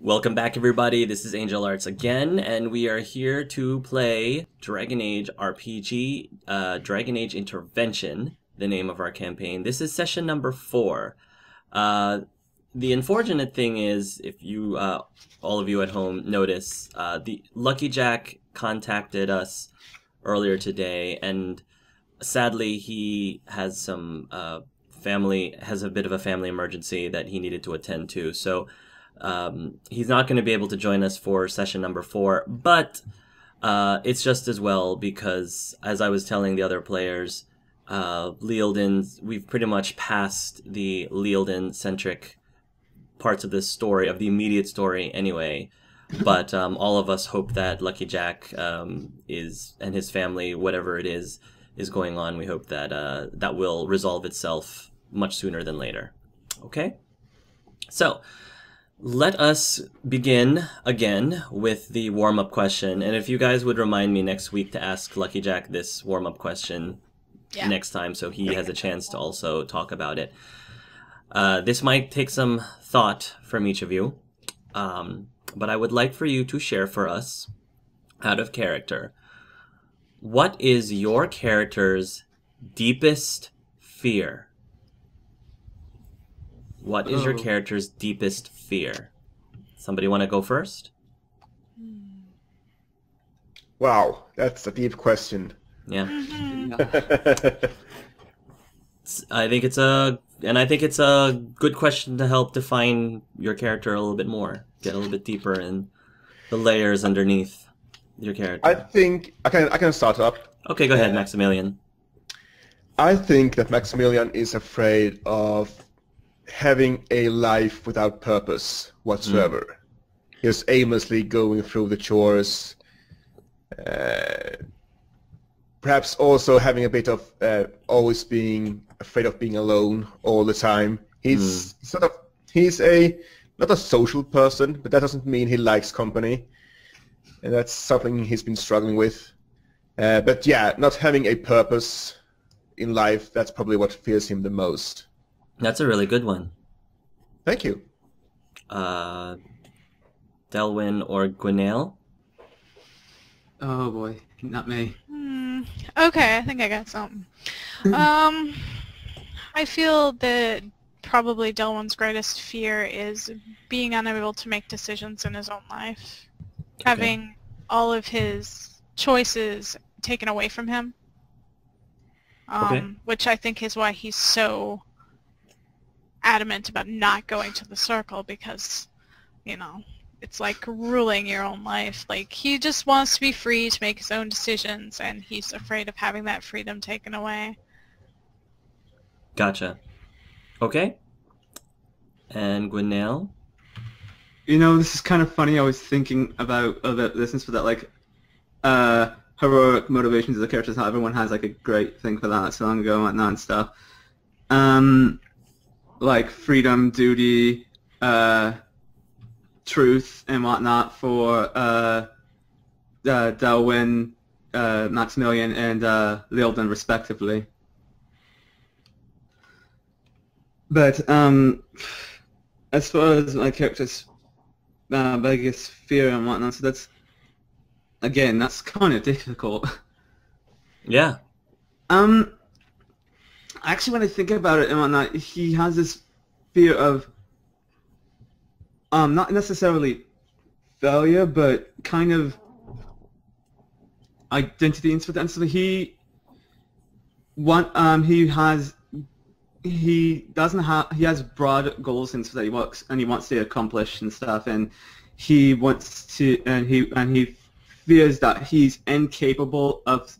Welcome back, everybody. This is Angel Arts again, and we are here to play Dragon Age RPG, Dragon Age Intervention, the name of our campaign. This is session number 4. The unfortunate thing is, if you, all of you at home notice, the Lucky Jack contacted us earlier today, and sadly he has some has a bit of a family emergency that he needed to attend to, so he's not going to be able to join us for session number 4, but it's just as well because, as I was telling the other players, we've pretty much passed the Lealden-centric parts of this story, of the immediate story anyway, but all of us hope that Lucky Jack and his family, whatever it is going on, we hope that that will resolve itself much sooner than later. Okay? So, let us begin again with the warm-up question, and if you guys would remind me next week to ask Lucky Jack this warm-up question next time, so he has a chance to also talk about it. This might take some thought from each of you, but I would like for you to share for us, out of character, what is your character's deepest fear? What is your character's deepest fear? Somebody want to go first? Wow, that's a deep question. Yeah. I think it's a good question to help define your character a little bit more. Get a little bit deeper in the layers underneath your character. I think I can start up. Okay, go ahead, Maximillian. I think that Maximilian is afraid of having a life without purpose whatsoever. Just aimlessly going through the chores. Perhaps also having a bit of always being afraid of being alone all the time. He's not a social person, but that doesn't mean he likes company, and that's something he's been struggling with. But yeah, not having a purpose in life, that's probably what fears him the most. That's a really good one. Thank you. Delwyn or Gwenail? Oh boy, not me. Okay, I think I got something. I feel that probably Delwyn's greatest fear is being unable to make decisions in his own life. Okay. Having all of his choices taken away from him. Which I think is why he's so adamant about not going to the circle, because, you know, it's like ruling your own life. Like, he just wants to be free to make his own decisions, and he's afraid of having that freedom taken away. Gotcha. Okay. And Gwenail? You know, this is kind of funny. I was thinking about this and for that, like, heroic motivations of the characters. How everyone has like a great thing for that so long ago and whatnot and stuff. Like freedom, duty, truth, and whatnot for Delwyn, Maximillian, and Lealden, respectively. But as far as my character's biggest fear and whatnot, so that's kind of difficult. Yeah. Actually, when I think about it and whatnot, he has this fear of not necessarily failure, but kind of identity instability. He has broad goals and stuff that he wants to accomplish and stuff, and he wants to and he fears that he's incapable of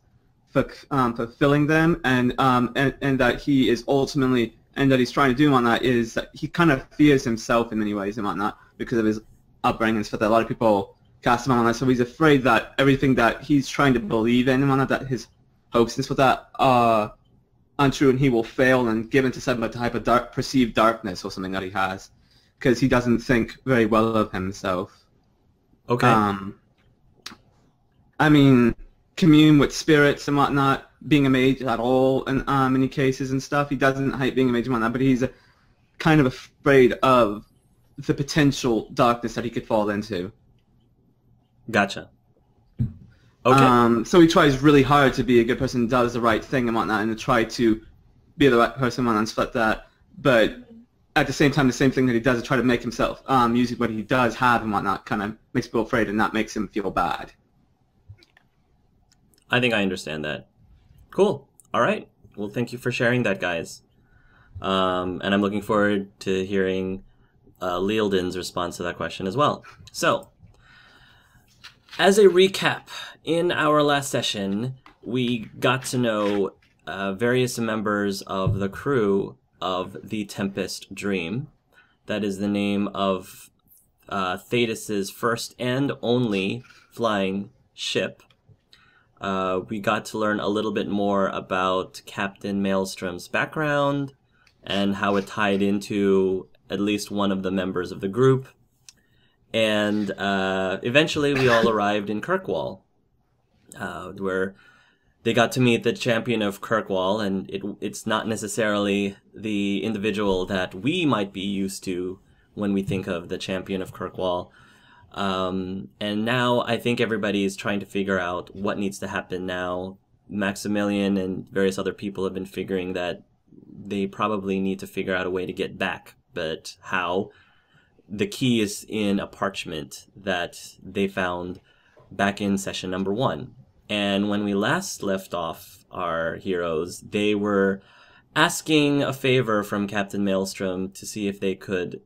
fulfilling them, and that he is ultimately, and that he's trying to do on that is that he kind of fears himself in many ways and whatnot because of his upbringing and stuff that a lot of people cast him on that. So he's afraid that everything that he's trying to believe in and whatnot, that his hopes and stuff that are untrue, and he will fail and give into some type of perceived darkness or something that he has because he doesn't think very well of himself. Okay. I mean, commune with spirits and whatnot, being a mage at all in many cases and stuff. He doesn't hate being a mage and whatnot, but he's kind of afraid of the potential darkness that he could fall into. Gotcha. Okay. So he tries really hard to be a good person, does the right thing and whatnot, and to try to be the right person and whatnot and stuff like that. But at the same time, the same thing that he does is try to make himself, using what he does have and whatnot, kind of makes people afraid, and that makes him feel bad. I think I understand that. Cool. All right. Well, thank you for sharing that, guys. And I'm looking forward to hearing Lealden's response to that question as well. So, as a recap, in our last session, we got to know various members of the crew of the Tempest Dream. That is the name of Thetis's first and only flying ship. We got to learn a little bit more about Captain Maelstrom's background and how it tied into at least one of the members of the group. And eventually we all arrived in Kirkwall, where they got to meet the champion of Kirkwall, and it's not necessarily the individual that we might be used to when we think of the champion of Kirkwall. And now I think everybody is trying to figure out what needs to happen now. Maximillian and various other people have been figuring that they probably need to figure out a way to get back, but how? The key is in a parchment that they found back in session number 1. And when we last left off our heroes, they were asking a favor from Captain Maelstrom to see if they could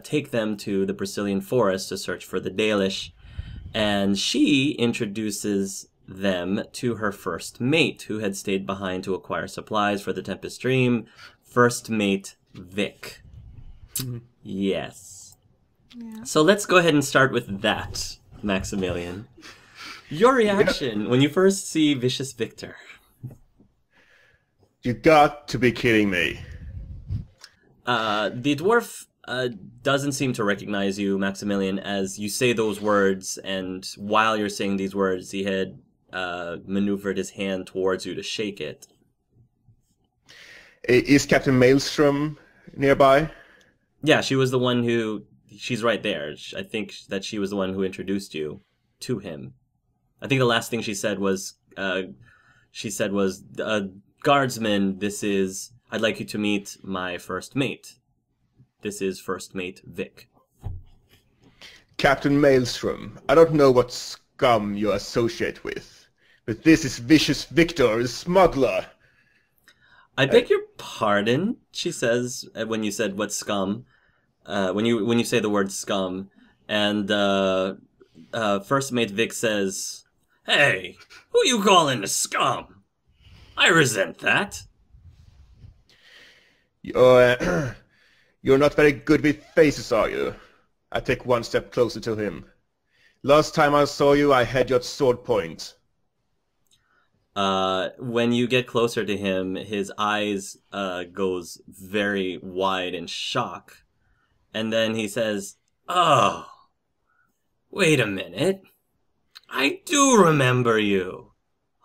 take them to the Brazilian forest to search for the Dalish. And she introduces them to her first mate, who had stayed behind to acquire supplies for the Tempest Dream. First mate, Vic. Mm-hmm. Yes. Yeah. So let's go ahead and start with that, Maximillian. Your reaction when you first see Vicious Victor. You got to be kidding me. The dwarf doesn't seem to recognize you, Maximillian, as you say those words, and while you're saying these words, he had maneuvered his hand towards you to shake it. Is Captain Maelstrom nearby? Yeah, she was the one who... She's right there. I think that she was the one who introduced you to him. I think the last thing she said was, Guardsman, this is... I'd like you to meet my first mate. This is first mate Vic. Captain Maelstrom, I don't know what scum you associate with, but this is Vicious Victor, the smuggler. I beg your pardon, she says, when you said what scum. When you say the word scum, and first mate Vic says, "Hey, who you calling a scum? I resent that." You're not very good with faces, are you? I take one step closer to him. Last time I saw you, I had you at sword point. When you get closer to him, his eyes goes very wide in shock. And then he says, "Oh, wait a minute. I do remember you.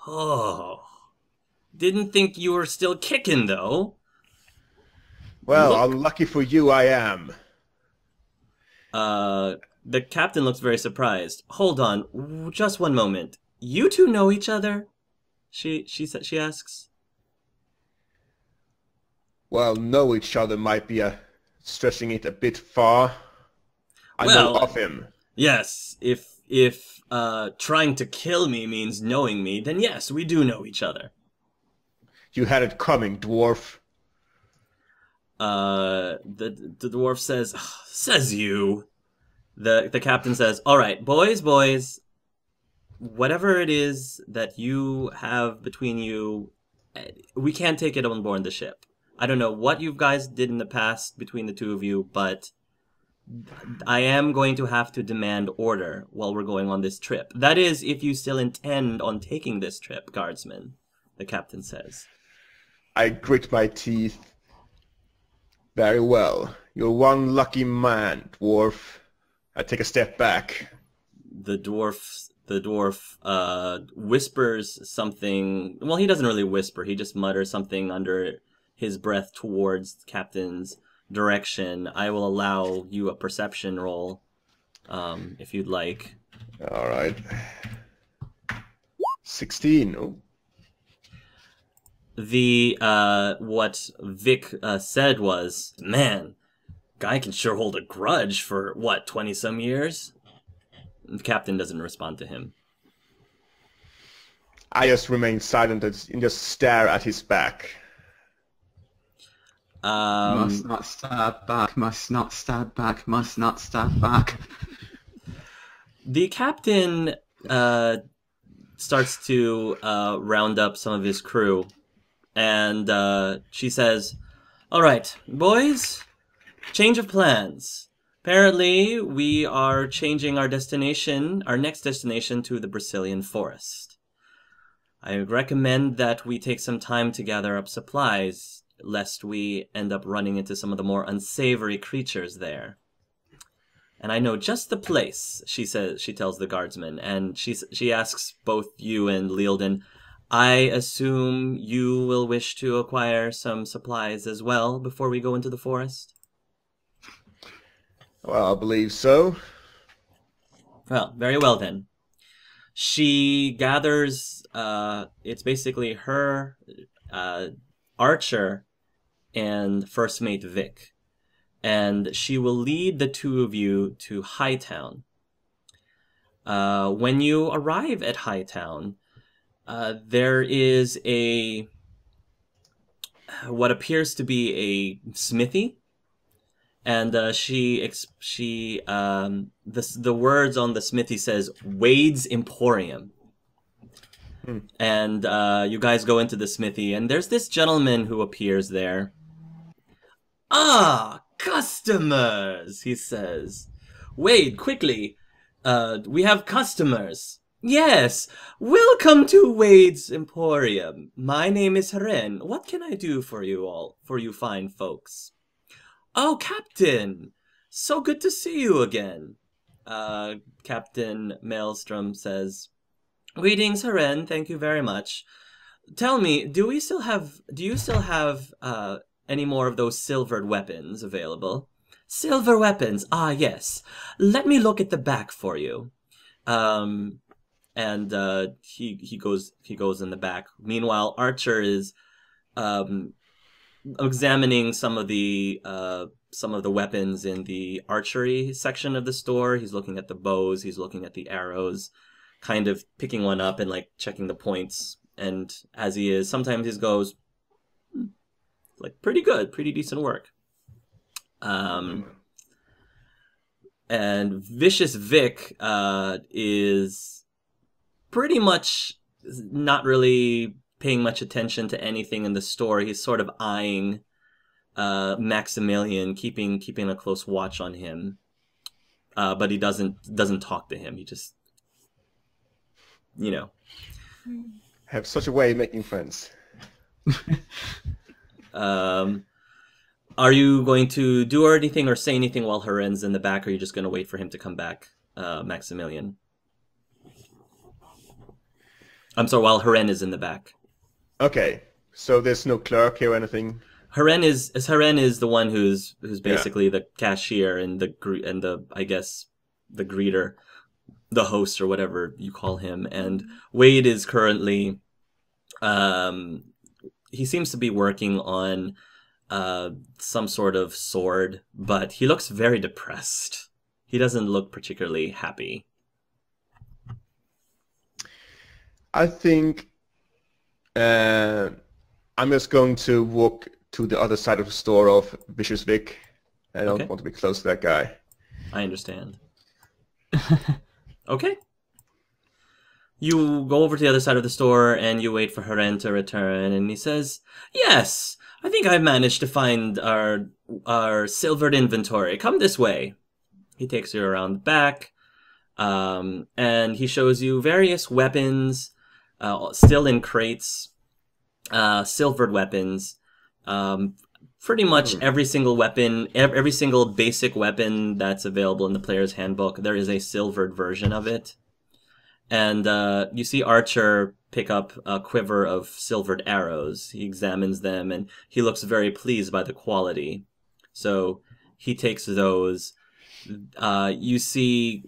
Oh, didn't think you were still kicking, though." Well, unlucky for you, I am. The captain looks very surprised. "Hold on, just one moment. You two know each other?" She asks. Well, know each other might be stretching it a bit far. I know of him. Yes, if trying to kill me means knowing me, then yes, we do know each other. You had it coming, dwarf. The dwarf says, "Says you." The captain says, "All right, boys, whatever it is that you have between you, we can't take it on board the ship. I don't know what you guys did in the past between the two of you, but I am going to have to demand order while we're going on this trip. That is, if you still intend on taking this trip, guardsman," the captain says. I grit my teeth. Very well. You're one lucky man, dwarf. I take a step back. The dwarf whispers something. Well, he doesn't really whisper. He just mutters something under his breath towards the captain's direction, I will allow you a perception roll, if you'd like. All right. 16. Oh. The what Vic said was, "Man, guy can sure hold a grudge for what 20-some years." The captain doesn't respond to him. I just remain silent and just stare at his back. Must not stab back, must not stab back, must not stab back. The captain starts to round up some of his crew, and she says, "All right, boys, change of plans. Apparently, we are changing our destination, our next destination, to the Brazilian forest. I recommend that we take some time to gather up supplies, lest we end up running into some of the more unsavory creatures there. And I know just the place," she says. She tells the guardsmen, and she asks both you and Lealden, "I assume you will wish to acquire some supplies as well before we go into the forest?" Well, I believe so. Well, very well then. She gathers, it's basically her, Archer, and first mate Vic. And she will lead the two of you to Hightown. When you arrive at Hightown, there is what appears to be a smithy. And the words on the smithy says Wade's Emporium. And you guys go into the smithy, and there's this gentleman who appears there. "Ah, customers," he says. "Wade, quickly, we have customers." "Yes, welcome to Wade's Emporium. My name is Haren. What can I do for you all, for you fine folks?" "Oh, Captain! So good to see you again." Captain Maelstrom says, "Greetings, Haren. Thank you very much. Tell me, do you still have any more of those silvered weapons available?" "Silver weapons? Ah, yes. Let me look at the back for you." And he goes in the back. Meanwhile, Archer is examining some of the weapons in the archery section of the store. He's looking at the bows, he's looking at the arrows, kind of picking one up and like checking the points. And as he is, sometimes he goes, like, pretty good, pretty decent work. And Vicious Vic is pretty much not really paying much attention to anything in the store. He's sort of eyeing Maximillian, keeping a close watch on him. But he doesn't talk to him. He just, Have such a way of making friends. Are you going to do anything or say anything while Haren's in the back, or are you just going to wait for him to come back, Maximillian? I'm sorry, while Haren is in the back. Okay, so there's no clerk here or anything? Haren is the one who's basically the cashier and the I guess the greeter, the host or whatever you call him. And Wade is currently he seems to be working on some sort of sword, but he looks very depressed. He doesn't look particularly happy. I think I'm just going to walk to the other side of the store of Vicious Vic. I don't want to be close to that guy. I understand. Okay. You go over to the other side of the store and you wait for Haren to return, and he says, "Yes, I think I managed to find our silvered inventory. Come this way." He takes you around the back, and he shows you various weapons, still in crates, silvered weapons. Pretty much every single weapon, every single basic weapon that's available in the player's handbook, there is a silvered version of it. And you see Archer pick up a quiver of silvered arrows. He examines them, and he looks very pleased by the quality. So he takes those. You see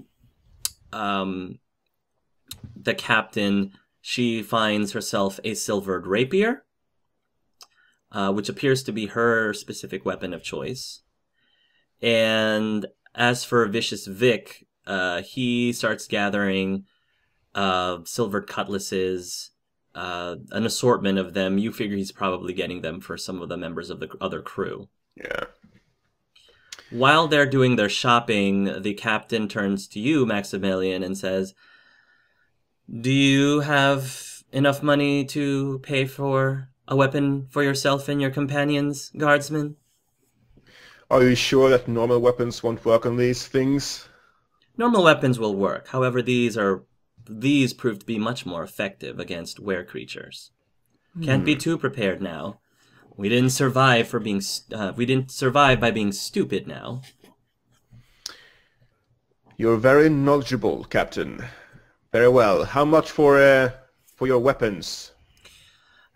the captain, she finds herself a silvered rapier, which appears to be her specific weapon of choice. And as for Vicious Vic, he starts gathering silvered cutlasses, an assortment of them. You figure he's probably getting them for some of the members of the other crew. Yeah. While they're doing their shopping, the captain turns to you, Maximillian, and says, "Do you have enough money to pay for a weapon for yourself and your companions, guardsmen?" Are you sure that normal weapons won't work on these things? Normal weapons will work. However, these prove to be much more effective against were creatures. Can't be too prepared now. We didn't survive by being stupid now. You're very knowledgeable, Captain. Very well. How much for your weapons?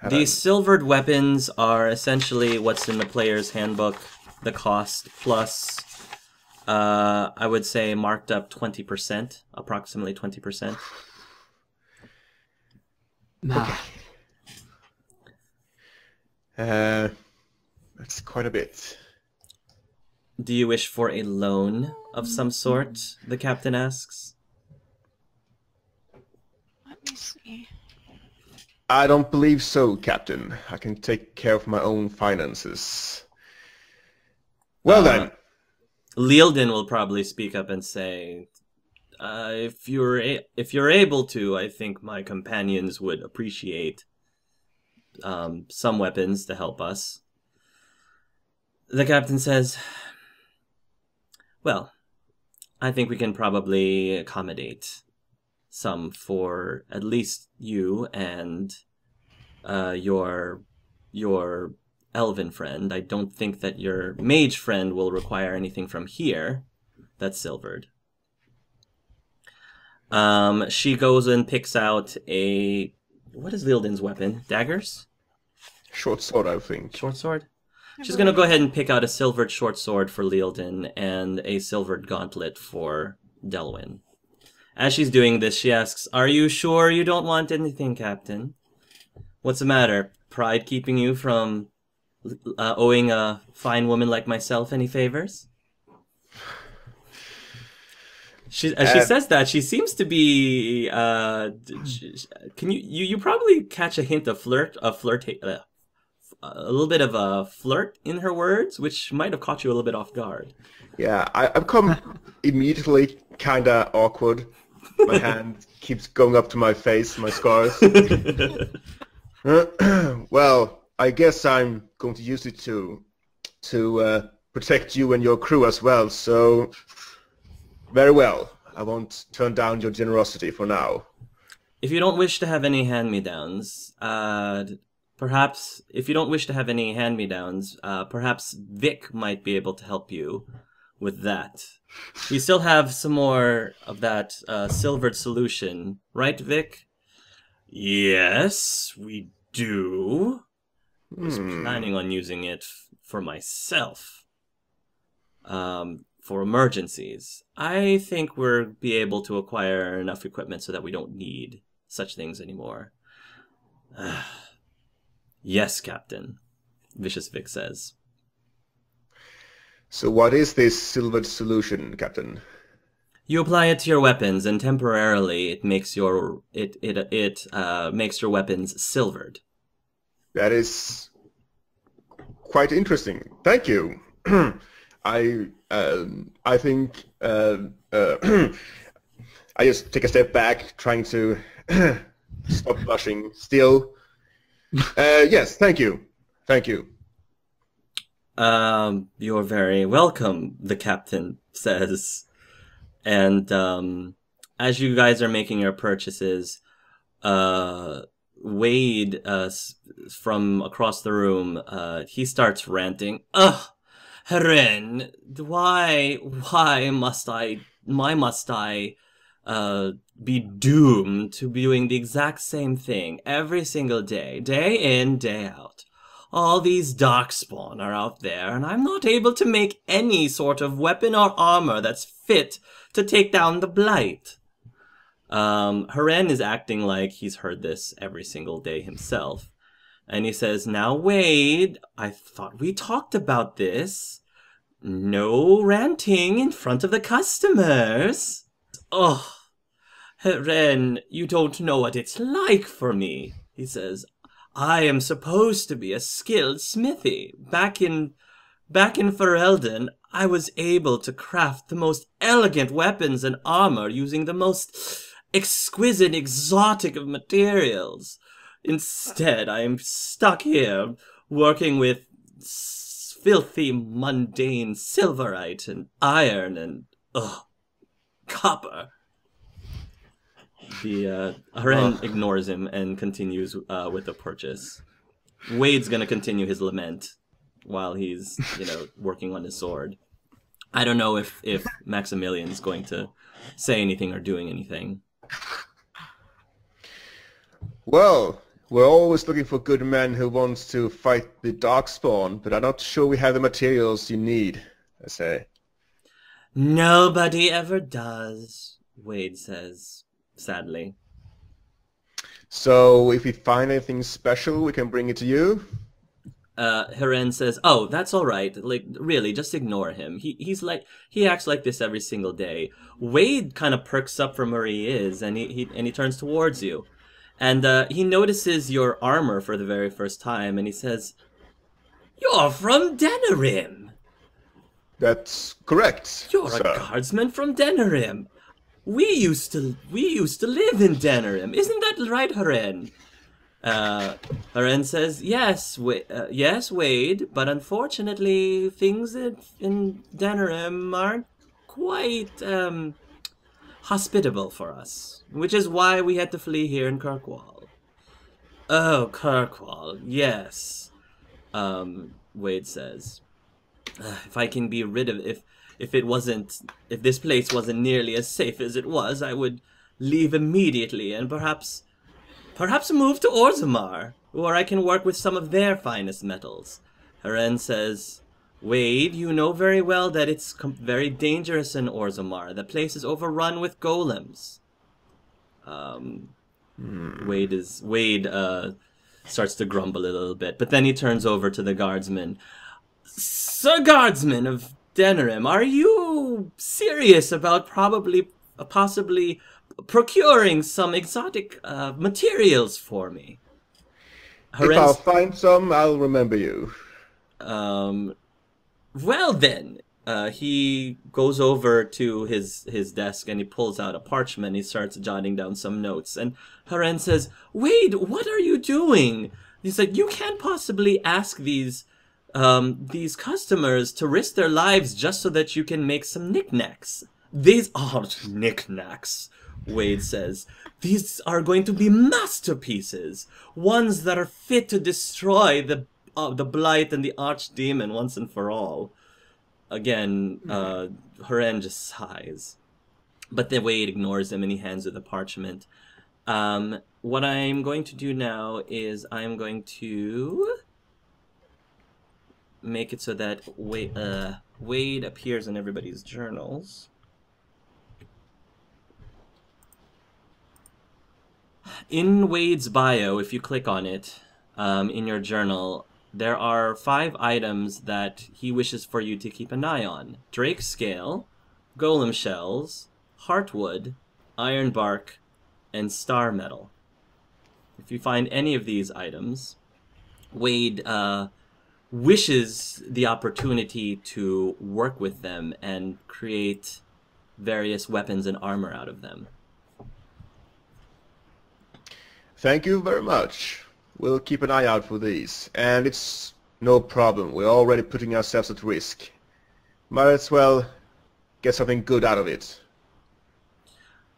These silvered weapons are essentially what's in the player's handbook, the cost plus, I would say, marked up 20%, approximately 20%. Nah. That's quite a bit. Do you wish for a loan of some sort? The captain asks. Let me see. I don't believe so, Captain. I can take care of my own finances. Well then. Lealden will probably speak up and say, if you're able to, I think my companions would appreciate some weapons to help us. The captain says, well, I think we can probably accommodate some for at least you and your elven friend. I don't think that your mage friend will require anything from here that's silvered. She goes and picks out a... What is Lealden's weapon? Daggers? Short sword, I think. Short sword? She's going to go ahead and pick out a silvered short sword for Lealden and a silvered gauntlet for Delwyn. As she's doing this, she asks, "Are you sure you don't want anything, Captain? What's the matter? Pride keeping you from owing a fine woman like myself any favors?" As she says that, she seems to be. Can you probably catch a hint of a little bit of a flirt in her words, which might have caught you a little bit off guard. Yeah, I've come immediately kind of awkward. My hand keeps going up to my face, my scars. Well, I guess I'm going to use it to protect you and your crew as well, so very well. I won't turn down your generosity for now. If you don't wish to have any hand-me-downs, perhaps Vic might be able to help you with that. We still have some more of that silvered solution, right, Vic? Yes, we do. I was planning on using it for myself. For emergencies. I think we'll be able to acquire enough equipment so that we don't need such things anymore. Yes, Captain, Vicious Vic says. So what is this silvered solution, Captain? You apply it to your weapons, and temporarily it makes your makes your weapons silvered. That is quite interesting. Thank you. I think I just take a step back, trying to stop blushing. Still, yes, thank you. You're very welcome, the captain says. And as you guys are making your purchases, Wade from across the room, he starts ranting. Ugh, Heren, why must I be doomed to doing the exact same thing every single day, day in, day out? all these darkspawn are out there, and I'm not able to make any sort of weapon or armor that's fit to take down the Blight. Haren is acting like he's heard this every single day himself. And he says, now Wade, I thought we talked about this. No ranting in front of the customers. Oh, Haren, you don't know what it's like for me, he says. I am supposed to be a skilled smithy. Back in Ferelden, I was able to craft the most elegant weapons and armor using the most exquisite, exotic of materials. Instead, I am stuck here, working with filthy, mundane silverite and iron and, copper. Haren ignores him and continues with the purchase. Wade's gonna continue his lament while he's, working on his sword. I don't know if Maximillian's going to say anything or doing anything. Well, we're always looking for good men who wants to fight the Darkspawn, but I'm not sure we have the materials you need, I say. Nobody ever does, Wade says, sadly. So, if we find anything special, we can bring it to you? Haren says, oh, that's all right. Like, really, just ignore him. He acts like this every single day. Wade kind of perks up from where he is, and he turns towards you. And he notices your armor for the very first time, and he says, you're from Denerim. That's correct. You're a guardsman from Denerim. We used to live in Denerim. Isn't that right, Haren? Haren says, yes, Wade, but unfortunately, things in Denerim aren't quite hospitable for us, which is why we had to flee here in Kirkwall. Oh, Kirkwall, yes, Wade says. If I can be rid of if this place wasn't nearly as safe as it was, I would leave immediately and perhaps move to Orzammar, where I can work with some of their finest metals. Haren says, Wade, you know very well that it's very dangerous in Orzammar. The place is overrun with golems. Wade starts to grumble a little bit, but then he turns over to the guardsman. Sir Guardsman of Denerim, are you serious about possibly procuring some exotic materials for me? If I'll find some, I'll remember you. Well then, he goes over to his desk and he pulls out a parchment. He starts jotting down some notes. And Haren says, Wade, what are you doing? He's like, you can't possibly ask these customers to risk their lives just so that you can make some knickknacks. These aren't knickknacks, Wade says. These are going to be masterpieces, ones that are fit to destroy the Blight and the Archdemon once and for all. Again, Haren just sighs. But then Wade ignores him and he hands her the parchment. What I'm going to do now is I'm going to make it so that Wade appears in everybody's journals. In Wade's bio, if you click on it, in your journal, there are 5 items that he wishes for you to keep an eye on. Drake Scale, Golem Shells, Heartwood, Iron Bark, and Star Metal. If you find any of these items, Wade wishes the opportunity to work with them and create various weapons and armor out of them. Thank you very much. We'll keep an eye out for these. And it's no problem. We're already putting ourselves at risk. Might as well get something good out of it.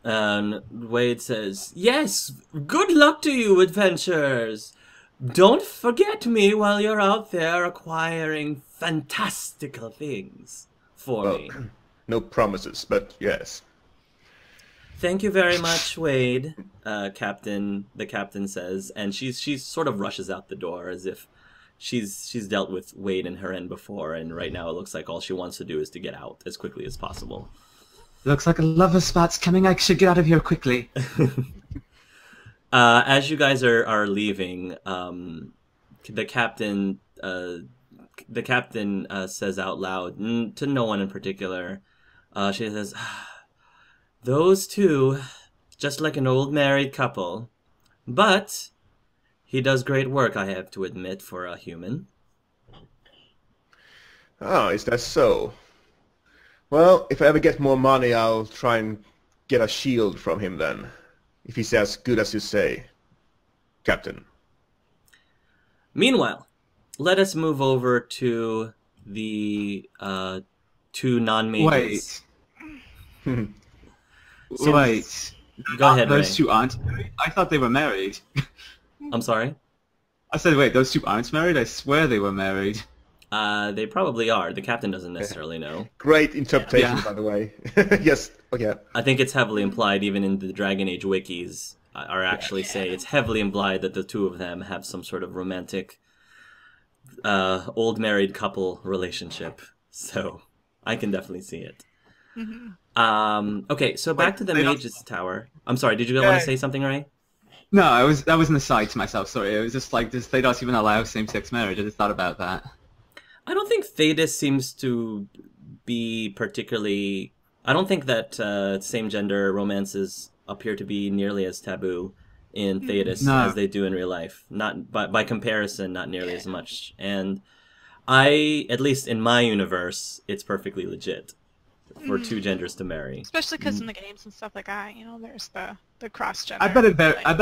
And Wade says, yes, good luck to you, adventurers. Don't forget me while you're out there acquiring fantastical things for me. No promises, but yes. Thank you very much, Wade, the captain says, and she sort of rushes out the door as if she's dealt with Wade and her end before, and right now it looks like all she wants to do is to get out as quickly as possible. Looks like a lover spot's coming. I should get out of here quickly. As you guys are leaving, the captain says out loud, to no one in particular, she says, "Those two, just like an old married couple. But he does great work, I have to admit, for a human." Oh, is that so? Well, if I ever get more money, I'll try and get a shield from him then. If he's as good as you say, Captain. Meanwhile, let us move over to the two non-mages. Wait. Go ahead, Those Ray. two aren't married? I thought they were married. I'm sorry? I said, wait, those two aren't married? I swear they were married. They probably are. The captain doesn't necessarily know. Great interpretation, Yeah. by the way. Yes, okay. I think it's heavily implied, even in the Dragon Age wikis, are actually say it's heavily implied that the two of them have some sort of romantic, old married couple relationship. So I can definitely see it. Okay, so back to the Mage's Tower. I'm sorry, did you want to say something, Ray? No, that was an aside to myself, sorry. It was just like, they don't even allow same-sex marriage. I just thought about that. I don't think Thetis seems to be particularly... I don't think that same-gender romances appear to be nearly as taboo in Thetis as they do in real life. Not by comparison, not nearly as much. And at least in my universe, it's perfectly legit for two genders to marry. Especially because in the games and stuff like that, there's the cross-gender. I bet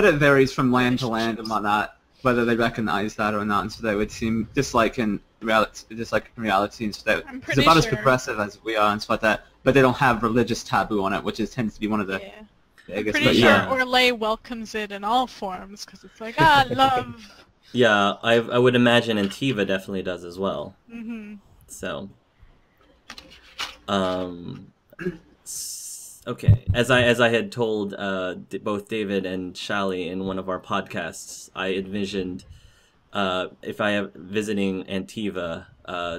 it varies from land to land and whatnot, whether they recognize that or not. And so that would seem just like in reality, and so that it's about as progressive as we are and stuff like that. But they don't have religious taboo on it, which tends to be one of the biggest. I'm pretty sure Orlais welcomes it in all forms because it's like, love. Yeah, I would imagine Antiva definitely does as well. So, okay. As I had told both David and Shally in one of our podcasts, I envisioned if I have visiting Antiva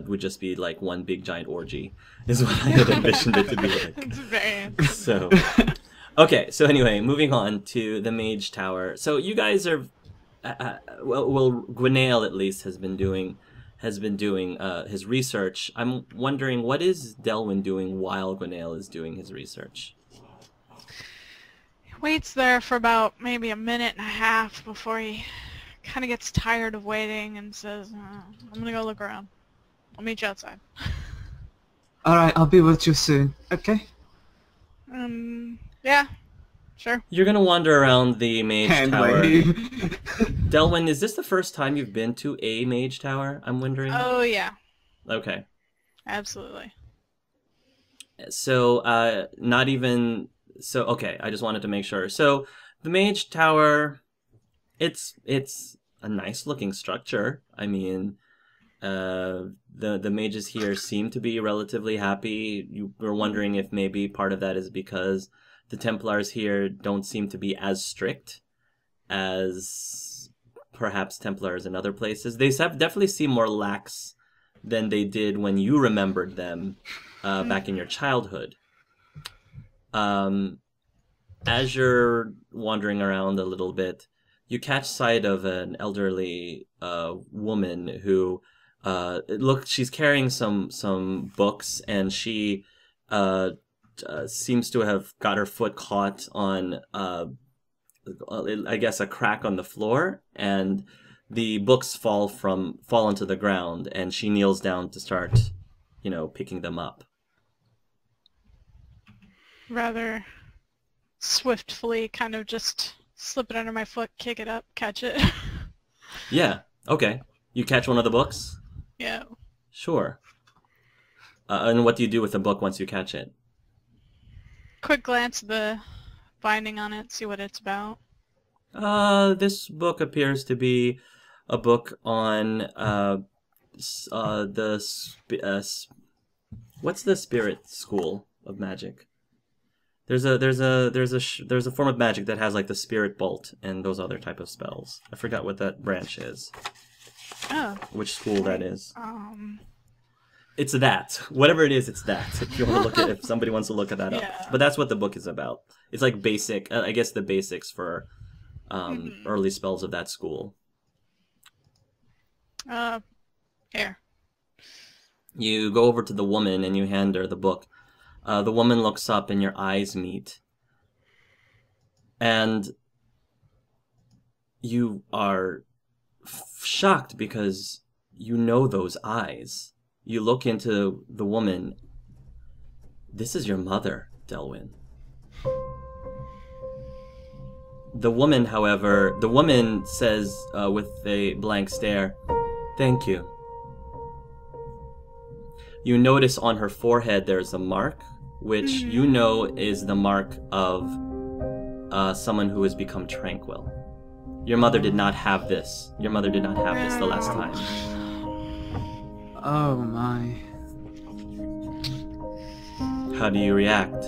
would just be like one big giant orgy, is what I had envisioned it to be like. So, okay. So anyway, moving on to the Mage Tower. So you guys are, well, Gwenaël at least has been doing his research. I'm wondering, what is Delwyn doing while Gwenaël is doing his research? He waits there for about maybe a minute and a half before he kind of gets tired of waiting and says, I'm gonna go look around. I'll meet you outside. Alright, I'll be with you soon. Okay? Yeah, sure. You're gonna wander around the Mage Tower. Wait. Delwyn, is this the first time you've been to a Mage Tower? I'm wondering. Oh, yeah. Okay. Absolutely. So, not even... So, okay, I just wanted to make sure. So, the Mage Tower, it's a nice-looking structure. I mean, the mages here seem to be relatively happy. You were wondering if maybe part of that is because the Templars here don't seem to be as strict as perhaps Templars in other places. They definitely seem more lax than they did when you remembered them back in your childhood. As you're wandering around a little bit, you catch sight of an elderly woman who she's carrying some books, and she seems to have got her foot caught on I guess a crack on the floor, and the books fall onto the ground, and she kneels down to start, picking them up. Rather swiftly, kind of just slip it under my foot, kick it up, catch it. Yeah, okay. You catch one of the books? Yeah. Sure. And what do you do with the book once you catch it? Quick glance at the binding on it, see what it's about. This book appears to be a book on what's the spirit school of magic? There's a form of magic that has like the spirit bolt and those other type of spells. I forgot what that branch is. Oh. which school that is. Um. It's that. Whatever it is, it's that. If you want to look at, if somebody wants to look at that Yeah. up. But that's what the book is about. It's like basic, I guess the basics for early spells of that school. Here. You go over to the woman and you hand her the book. The woman looks up and your eyes meet. And you are shocked because you know those eyes. You look into the woman. This is your mother, Delwyn. The woman, however, says with a blank stare, "Thank you." You notice on her forehead there's a mark, which you know is the mark of someone who has become tranquil. Your mother did not have this. Your mother did not have this the last time. Oh my. How do you react?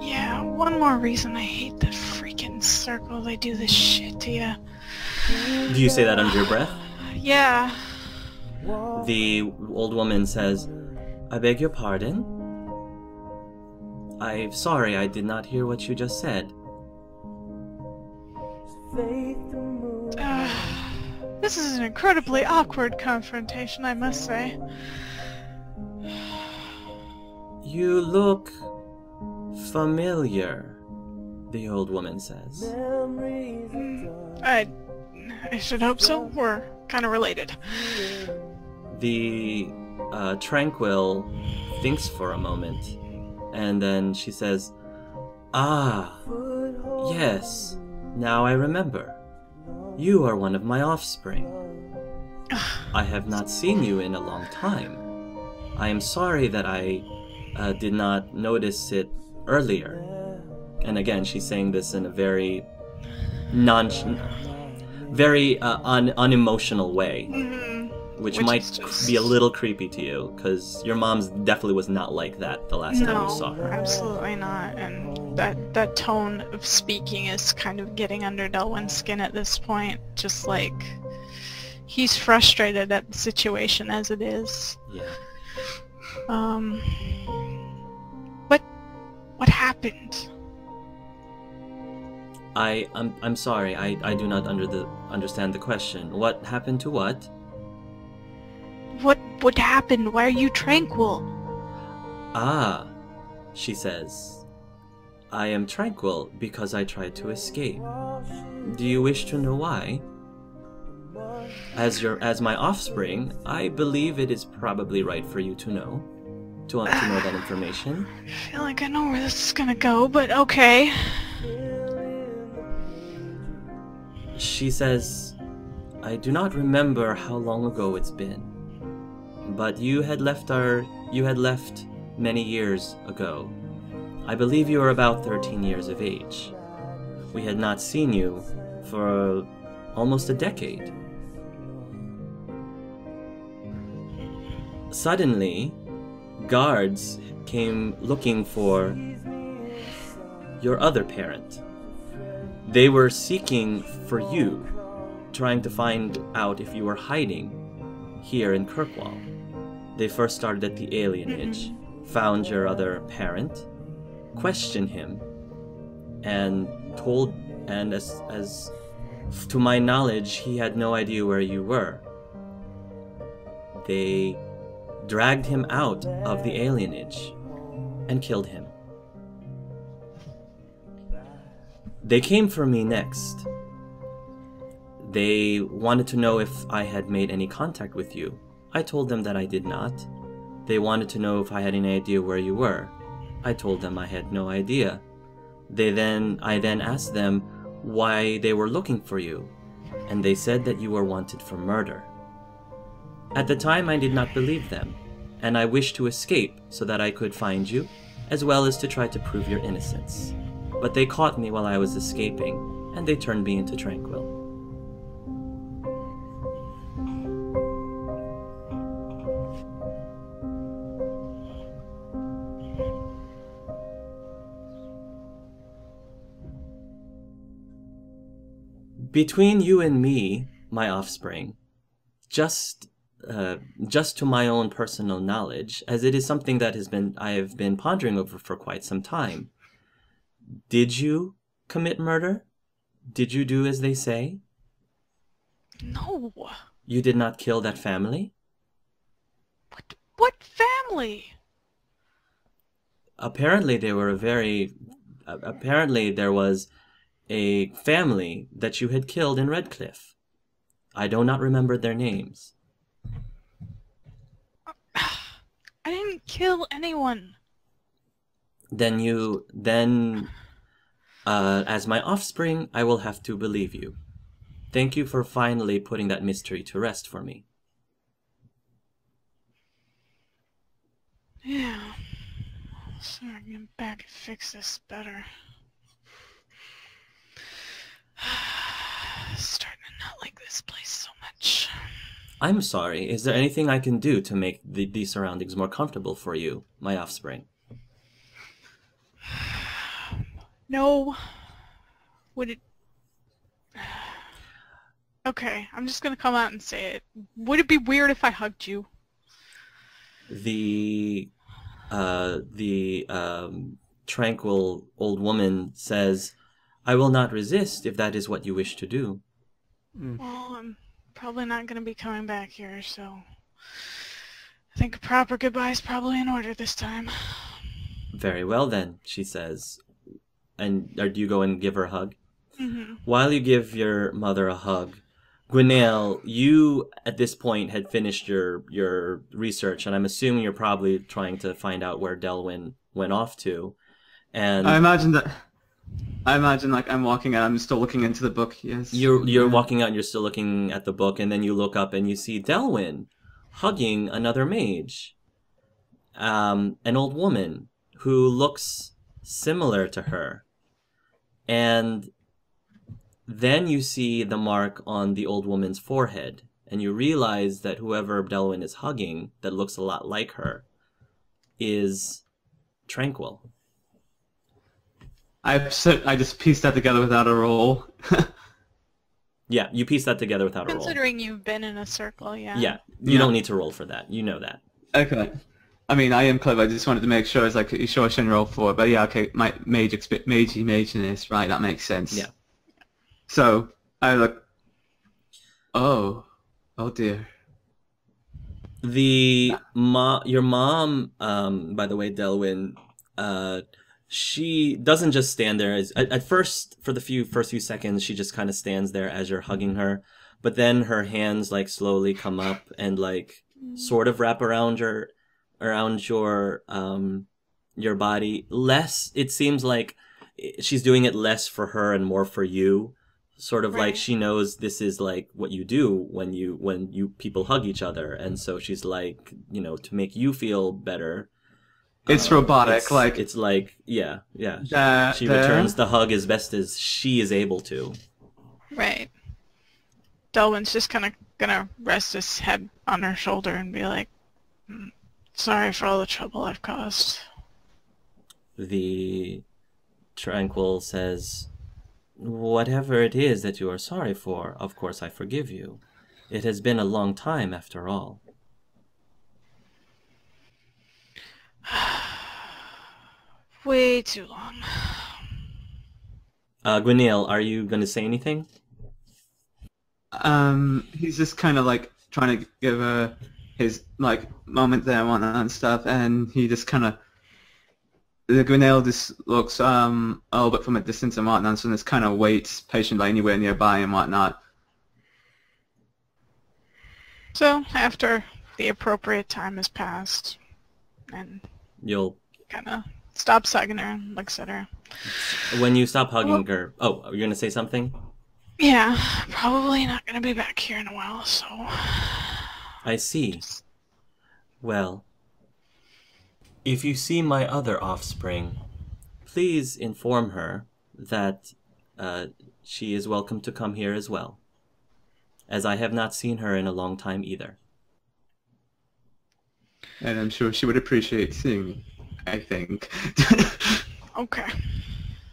Yeah, one more reason I hate the freaking circle. They do this shit to you. Do you say that under your breath? Yeah. The old woman says, "I beg your pardon? I'm sorry, I did not hear what you just said." This is an incredibly awkward confrontation, I must say. "You look familiar," the old woman says. I should hope so. We're kind of related. The Tranquil thinks for a moment, and then she says, "Ah, yes, now I remember. You are one of my offspring. I have not seen you in a long time. I am sorry that I did not notice it earlier." And again, she's saying this in a very unemotional way, which might be a little creepy to you, because your mom's definitely was not like that the last time you saw her. Absolutely not. And that tone of speaking is kind of getting under Delwyn's skin at this point. Just like he's frustrated at the situation as it is. Yeah. What happened? I'm sorry. I do not understand the question. What happened to what? What happened? Why are you tranquil? Ah, she says. "I am tranquil because I tried to escape. Do you wish to know why? As my offspring, I believe it is probably right for you to know that information." I feel like I know where this is gonna go, but okay. She says, "I do not remember how long ago it's been, but you had left many years ago. I believe you were about 13 years of age. We had not seen you for almost a decade. Suddenly, guards came looking for your other parent. They were seeking for you, trying to find out if you were hiding here in Kirkwall. They first started at the alienage, found your other parent, questioned him, and as to my knowledge, he had no idea where you were. They dragged him out of the alienage and killed him. They came for me next. They wanted to know if I had made any contact with you. I told them that I did not. They wanted to know if I had any idea where you were. I told them I had no idea. I then asked them why they were looking for you, and they said that you were wanted for murder. At the time, I did not believe them, and I wished to escape so that I could find you, as well as to try to prove your innocence. But they caught me while I was escaping, and they turned me into Tranquil. Between you and me, my offspring, just to my own personal knowledge, as it is something that I have been pondering over for quite some time. Did you commit murder? Did you do as they say? No. You did not kill that family? What family? Apparently there was a family that you had killed in Redcliffe. I do not remember their names. I didn't kill anyone. Then, as my offspring, I will have to believe you. Thank you for finally putting that mystery to rest for me. Yeah. So I can get back and fix this better. Starting to not like this place so much. I'm sorry. Is there anything I can do to make these surroundings more comfortable for you, my offspring? No. Would it... Okay, I'm just gonna come out and say it. Would it be weird if I hugged you? The tranquil old woman says, I will not resist if that is what you wish to do. Well, I'm probably not gonna be coming back here, so... I think a proper goodbye is probably in order this time. Very well then, she says. And do you go and give her a hug? Mm-hmm. While you give your mother a hug, Gwinnell, you at this point had finished your research, and I'm assuming you're probably trying to find out where Delwyn went off to. And I imagine like I'm walking out, I'm still looking into the book. Yes. You're walking out and you're still looking at the book, and then you look up and you see Delwyn hugging another mage, an old woman who looks similar to her, and then you see the mark on the old woman's forehead, and you realize that whoever Delwyn is hugging, that looks a lot like her, is Tranquil. I just pieced that together without a roll. Yeah, you piece that together without a roll. Considering you've been in a circle, yeah. Yeah, you don't need to roll for that. You know that. Okay. I mean, I am clever. I just wanted to make sure. It's like, you sure I shouldn't roll for it? But yeah, okay. My maginess, right? That makes sense. Yeah. So I look. Oh dear. Your mom, by the way, Delwyn, she doesn't just stand there. At first, for the first few seconds, she just kind of stands there as you're hugging her. But then her hands like slowly come up and like sort of wrap around your body. It seems like she's doing it less for her and more for you. Sort of like she knows this is like what you do when you people hug each other, and so she's like, to make you feel better. It's robotic, it's like yeah. She returns the hug as best as she is able to. Right. Delwyn's just kind of gonna rest his head on her shoulder and be like, sorry for all the trouble I've caused. The Tranquil says, whatever it is that you are sorry for, of course I forgive you. It has been a long time after all. Way too long. Gwinnell, are you going to say anything? He's just kind of like trying to give her his like moment there and stuff, and he just kind of. The Gwinnell just looks a little bit from a distance and whatnot, so just kind of waits patiently anywhere nearby and whatnot. So after the appropriate time has passed, and you'll kind of stops hugging her and looks at her. When you stop hugging her, are you gonna say something? Yeah, probably not gonna be back here in a while, so. I see. Well. If you see my other offspring, please inform her that she is welcome to come here as well, as I have not seen her in a long time either. And I'm sure she would appreciate seeing me, I think. Okay.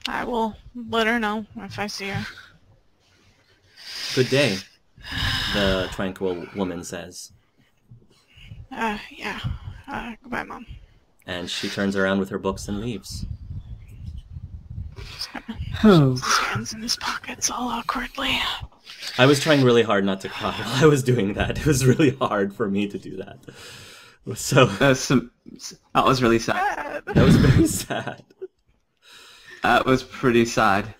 I will let her know if I see her. Good day, the tranquil woman says. Yeah. Goodbye, Mom. And she turns around with her books and leaves. Just kind of shoves his hands in his pockets all awkwardly. I was trying really hard not to cry while I was doing that. It was really hard for me to do that. So that was really sad. that was very sad. That was pretty sad.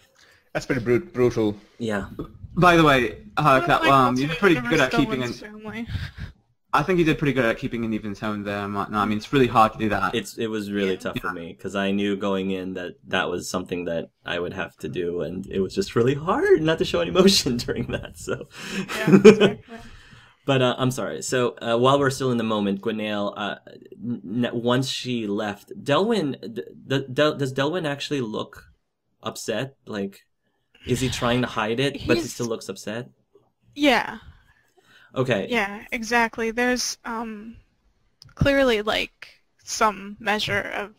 That's pretty brutal. Yeah. By the way, you did pretty Universe good at keeping Delwyn's an. family. I think you did pretty good at keeping an even tone there and whatnot. I mean, it's really hard to do that. It was really tough for me because I knew going in that was something that I would have to do, and it was just really hard not to show any emotion during that. So, Yeah, exactly. But I'm sorry. So while we're still in the moment, Gwenaëlle, once she left, Delwyn, does Delwyn actually look upset? Like, is he trying to hide it, but he still looks upset? Yeah. Okay. Yeah, exactly. There's clearly like some measure of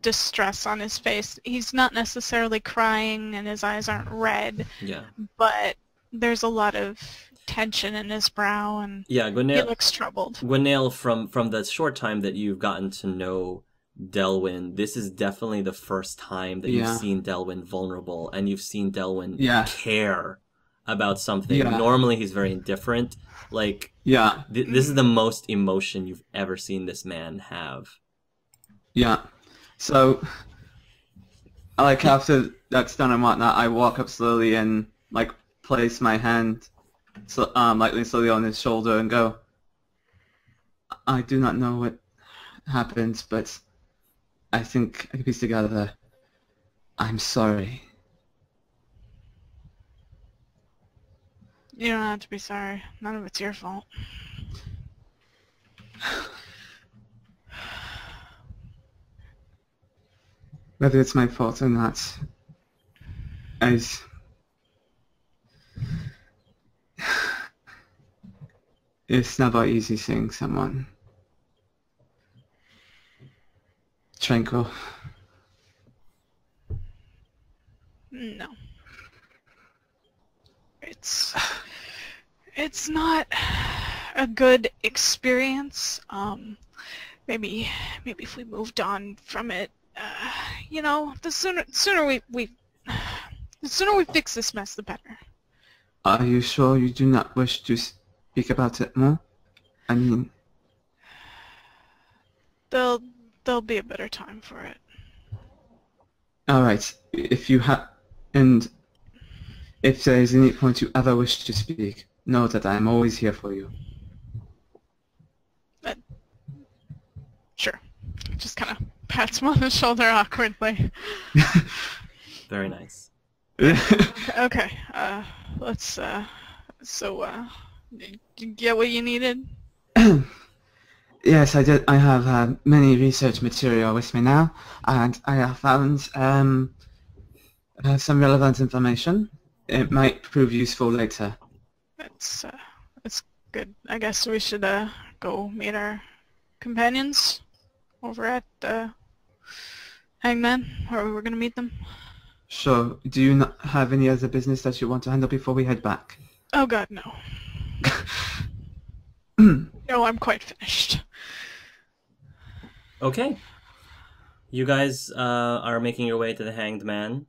distress on his face. He's not necessarily crying and his eyes aren't red. Yeah. But there's a lot of tension in his brow and yeah, he Gwenaëlle looks troubled. Gwenaëlle, from the short time that you've gotten to know Delwyn, this is definitely the first time that you've seen Delwyn vulnerable and you've seen Delwyn care about something. Yeah. Normally he's very indifferent. Like, this is the most emotion you've ever seen this man have. Yeah. So, like, after that's done and whatnot, I walk up slowly and, like, place my hand lightly and slowly on his shoulder and go, I do not know what happened, but I think I can piece together. I'm sorry. You don't have to be sorry. None of it's your fault. Whether it's my fault or not, it's never easy seeing someone tranquil. No. It's not a good experience. Maybe if we moved on from it, the sooner we fix this mess, the better. Are you sure you do not wish to speak about it more? I mean, there'll be a better time for it. all right. If there is any point you ever wish to speak, know that I am always here for you. Sure. Just kind of pats him on the shoulder awkwardly. Very nice. Okay. Let's. Did you get what you needed? Yes, I did. I have many research material with me now, and I have found some relevant information. It might prove useful later. That's good. I guess we should go meet our companions over at Hangman, or we're gonna meet them. Sure. Do you not have any other business that you want to handle before we head back? Oh God, no. No, I'm quite finished. Okay. You guys are making your way to the Hanged Man.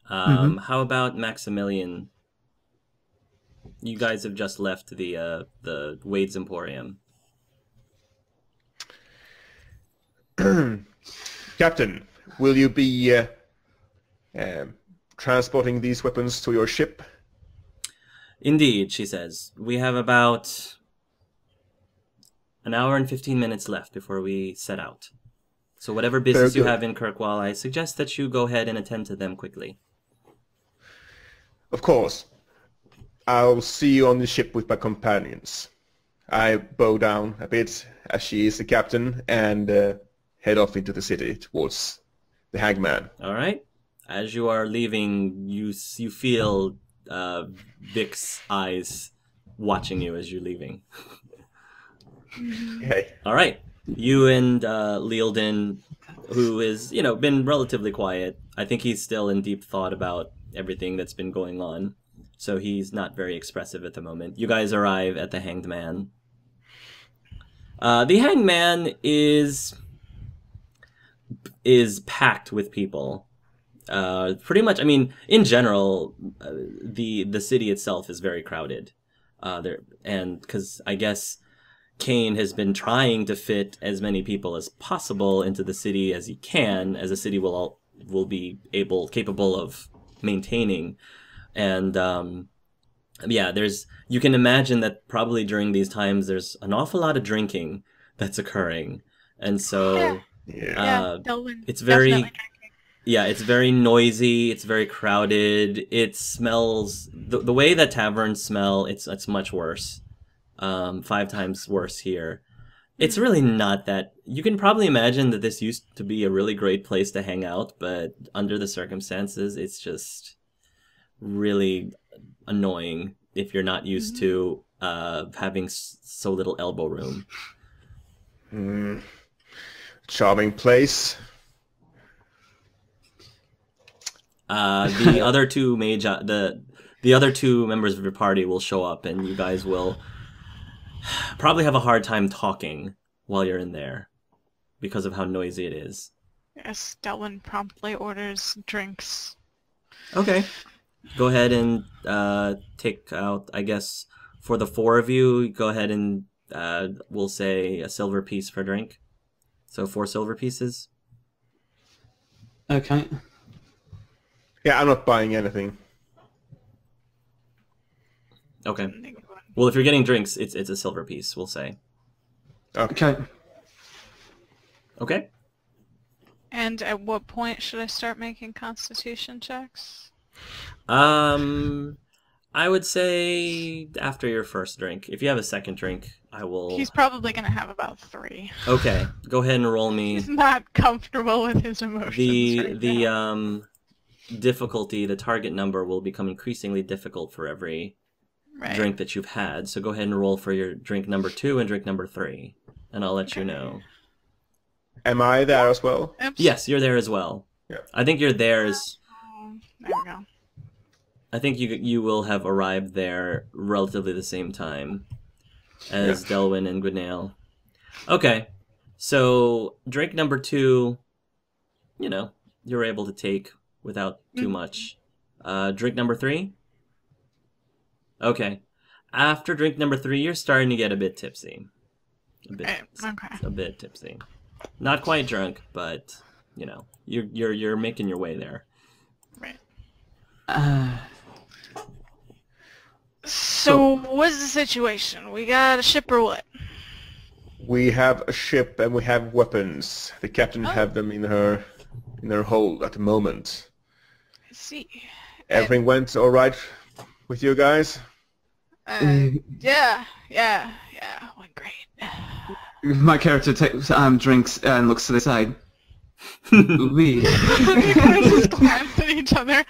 How about Maximillian? You guys have just left the Wade's Emporium. Captain, will you be transporting these weapons to your ship? Indeed, she says. We have about an hour and 15 minutes left before we set out. So whatever business you have in Kirkwall, I suggest that you go ahead and attend to them quickly. Of course. I'll see you on the ship with my companions. I bow down a bit as she is the captain and head off into the city towards the Hangman. All right. As you are leaving, you feel Vic's eyes watching you as you're leaving. Okay. All right. You and Lealden, who is, been relatively quiet. I think he's still in deep thought about everything that's been going on. so he's not very expressive at the moment. You guys arrive at the Hanged Man. The Hanged Man is packed with people. Pretty much, I mean, in general, the city itself is very crowded. And because I guess Kane has been trying to fit as many people as possible into the city as he can, as a city will be capable of maintaining. And yeah, you can imagine that probably during these times there's an awful lot of drinking that's occurring, and so Delwyn it's very definitely drinking. it's very noisy. It's very crowded. It smells the way that taverns smell. It's much worse, 5 times worse here. It's really not that. You can probably imagine that this used to be a really great place to hang out, but under the circumstances, it's just really annoying if you're not used to having so little elbow room. Charming place. The other two the other two members of your party will show up, and you guys will probably have a hard time talking while you're in there because of how noisy it is. Yes, Delwyn promptly orders drinks. Okay. Go ahead and take out, I guess, for the 4 of you, go ahead and we'll say a silver piece per drink. So 4 silver pieces. Okay. Yeah, I'm not buying anything. Okay. Well, if you're getting drinks, it's a silver piece, we'll say. Okay. Okay. And at what point should I start making constitution checks? I would say after your first drink. If you have a second drink, I will... He's probably going to have about 3. Okay, go ahead and roll me... He's not comfortable with his emotions now. Difficulty, the target number will become increasingly difficult for every drink that you've had. So go ahead and roll for your drink number 2 and drink number 3, and I'll let you know. Am I there as well? Oops. Yes, you're there as well. Yeah. I think you're there as... There we go. I think you will have arrived there relatively the same time as Delwyn and Gwynael. Okay, so drink number 2, you're able to take without too much. Drink number 3? Okay. After drink number 3, you're starting to get a bit tipsy. A bit tipsy. Not quite drunk, but you're making your way there. Right. So what's the situation? We got a ship or what? We have a ship and we have weapons. The captain have them in her hold at the moment. I see. Everything went all right with you guys? Yeah, went great. My character takes drinks and looks to the side. We just glance at each other.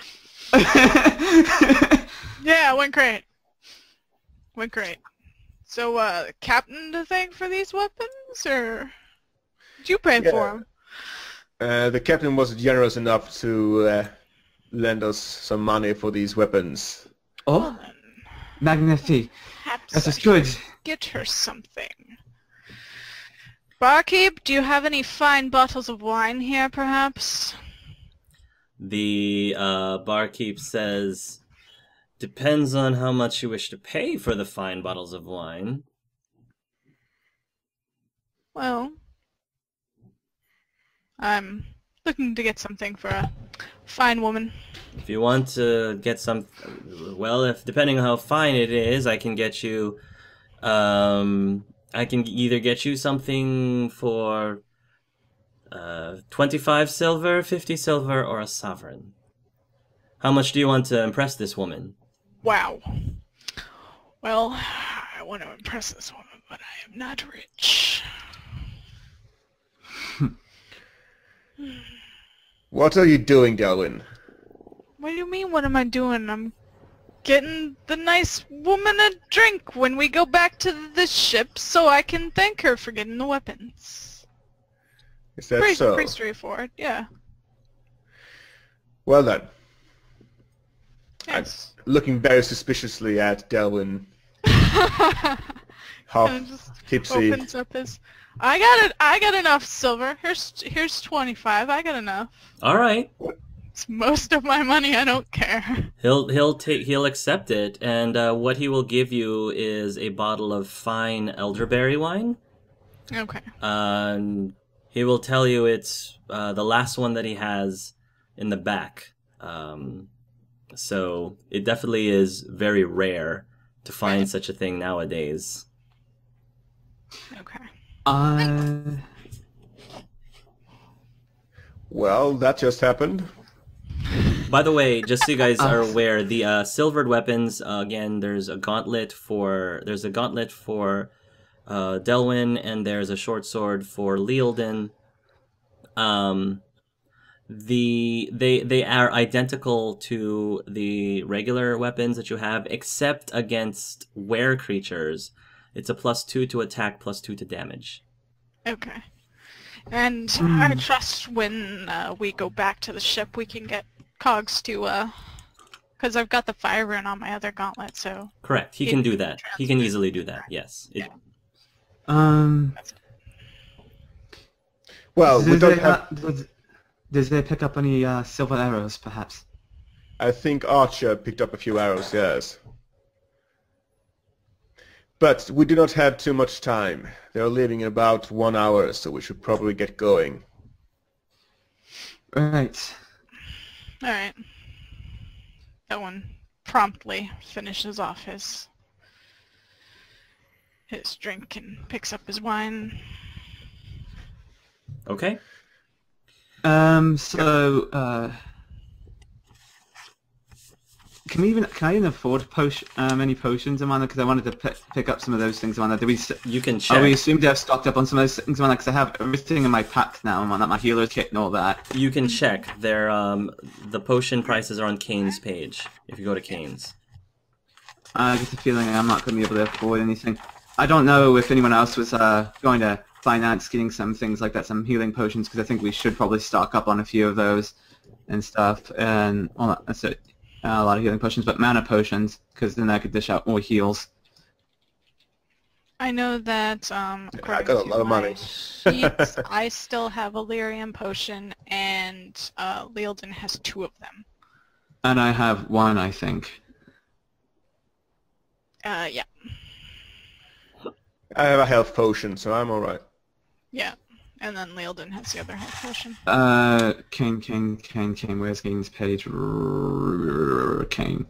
Yeah, went great. Went great. So, captain to thank for these weapons, or did you pay for them? The captain was generous enough to lend us some money for these weapons. Oh, magnifique. Perhaps That is good. Get her something. Barkeep, do you have any fine bottles of wine here, perhaps? The barkeep says, depends on how much you wish to pay for the fine bottles of wine. Well, I'm looking to get something for a fine woman. If you want to get some, well, depending on how fine it is, I can get you, I can either get you something for 25 silver, 50 silver, or a sovereign. How much do you want to impress this woman? Wow. Well, I want to impress this woman, but I am not rich. What are you doing, Delwyn? What do you mean, what am I doing? I'm getting the nice woman a drink when we go back to the ship so I can thank her for getting the weapons. Is that so? Pretty straightforward, yeah. Well then. Yes. Looking very suspiciously at Delwyn, half And just tipsy. opens up his. I got enough silver. Here's 25. I got enough. All right. It's most of my money. I don't care. He'll accept it, and what he will give you is a bottle of fine elderberry wine. Okay. He will tell you it's the last one that he has in the back. So it definitely is very rare to find Right. such a thing nowadays. Okay. Well, that just happened. By the way, just so you guys are aware, the silvered weapons again. There's a gauntlet for Delwyn, and there's a short sword for Lealden. They are identical to the regular weapons that you have, except against were creatures. It's a +2 to attack, +2 to damage. Okay. And I trust when we go back to the ship, we can get Cogs to, because I've got the fire rune on my other gauntlet, so... Correct. He can do that. He can easily do that. Yes. Well, we don't have. Does they pick up any silver arrows, perhaps? I think Archer picked up a few arrows, yes. But we do not have too much time. They are leaving in about 1 hour, so we should probably get going. Right. Alright. That one promptly finishes off his drink and picks up his wine. Okay. Can I even afford any potions, Amanda? Because I wanted to pick up some of those things, Amanda. You can check. Are we assumed to have stocked up on some of those things, Amanda? Because I have everything in my pack now, Amanda, my healer's kit and all that. You can check. They're the potion prices are on Kane's page. If you go to Kane's. I get the feeling I'm not going to be able to afford anything. I don't know if anyone else was going to finance getting some things like that, some healing potions, because I think we should probably stock up on a few of those and stuff. And well, that's it. A lot of healing potions, but mana potions, because then I could dish out more heals. I know that, I got a lot of money. sheets, I still have a lyrium potion, and Lealden has 2 of them. And I have 1, I think. Yeah. I have a health potion, so I'm alright. Yeah. And then Lealden has the other health potion. Kane, where's Kane's page? Kane.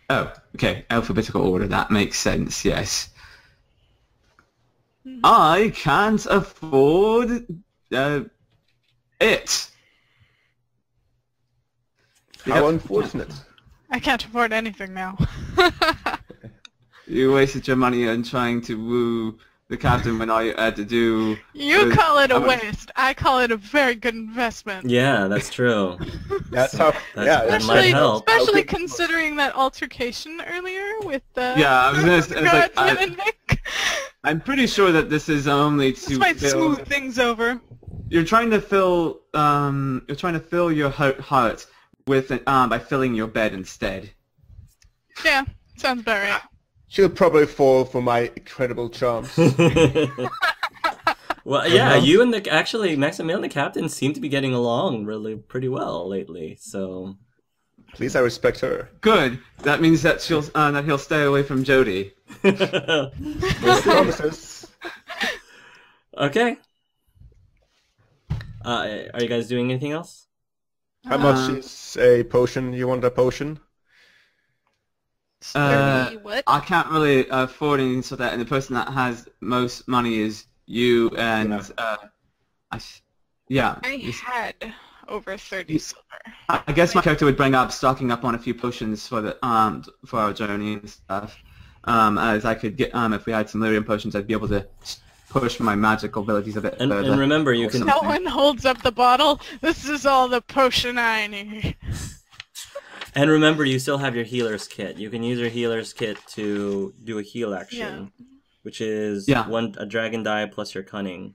Oh, okay, alphabetical order, that makes sense, yes. I can't afford it. How unfortunate. I can't afford anything now. You wasted your money on trying to woo the captain when all you had to do... You call it a waste. I call it a very good investment. Yeah, that's true. That's how. That might help. Especially considering that altercation earlier with the... Yeah, I was gonna say, it's like, Guardian and Nick. I'm pretty sure that this is only to This might fill... smooth things over. You're trying to fill your heart with by filling your bed instead. Yeah, sounds about right. She'll probably fall for my incredible charms. Well, yeah, you and Maximillian the captain seem to be getting along really pretty well lately. So, At least I respect her. Good. That means that he'll stay away from Jody. Promises. Okay. Are you guys doing anything else? How much is a potion? You want a potion? 30 what? I can't really afford anything so that, and the person that has most money is you, and I had over 30 silver. I guess my character would bring up stocking up on a few potions for the for our journey and stuff. As I could get if we had some lyrium potions, I'd be able to push my magical abilities a bit further. And remember, you can. No one holds up the bottle. This is all the potion I need. And remember, you still have your healer's kit. You can use your healer's kit to do a heal action, which is a dragon die plus your cunning.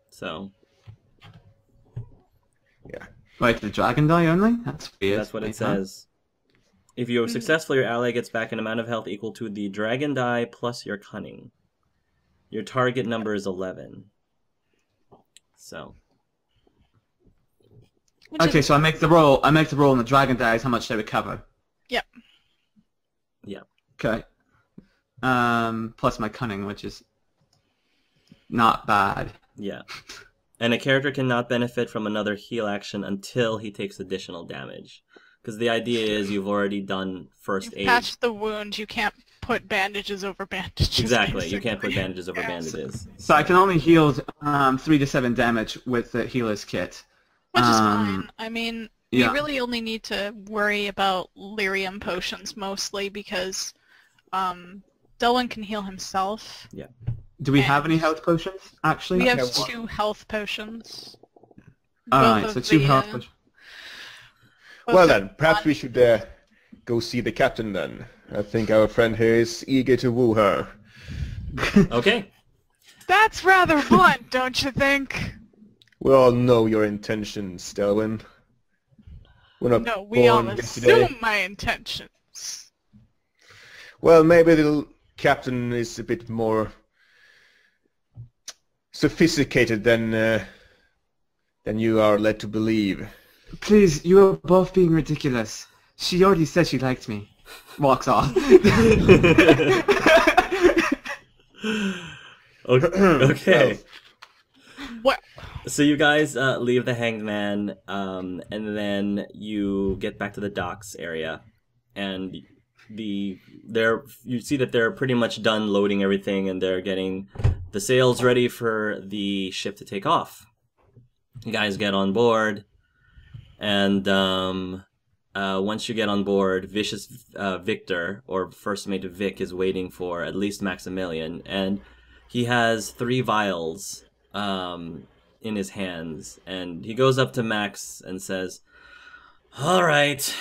So. Yeah. Wait, the dragon die only? That's weird. That's what it says. If you are successful, your ally gets back an amount of health equal to the dragon die plus your cunning. Your target number is 11. So. Okay, so I make the roll. I make the roll, and the dragon dies. How much do I recover? Yep. Yeah. Okay. Plus my cunning, which is not bad. Yeah. And a character cannot benefit from another heal action until he takes additional damage. Because the idea is you've already done first aid. Patched the wound. You can't put bandages over bandages. Exactly. Basically. You can't put bandages over bandages. So I can only heal 3 to 7 damage with the healer's kit. Which is fine. I mean, yeah. you really only need to worry about lyrium potions mostly because Delwyn can heal himself. Yeah. Do we have any health potions, actually? We have 2 health potions. Alright, so 2 health potions. Well then, perhaps we should go see the captain then. I think our friend here is eager to woo her. Okay. That's rather blunt, don't you think? We all know your intentions, Delwyn. We're not No, we all born yesterday. assume my intentions. Well, maybe the captain is a bit more sophisticated than you are led to believe. Please, you are both being ridiculous. She already said she liked me. Walks off. Okay. What? So you guys leave the Hanged Man, and then you get back to the docks area, and you see that they're pretty much done loading everything, and they're getting the sails ready for the ship to take off. You guys get on board, and once you get on board, Vicious Victor, or First Mate Vic, is waiting for at least Maximillian, and he has 3 vials in his hands, and he goes up to Max and says, "All right,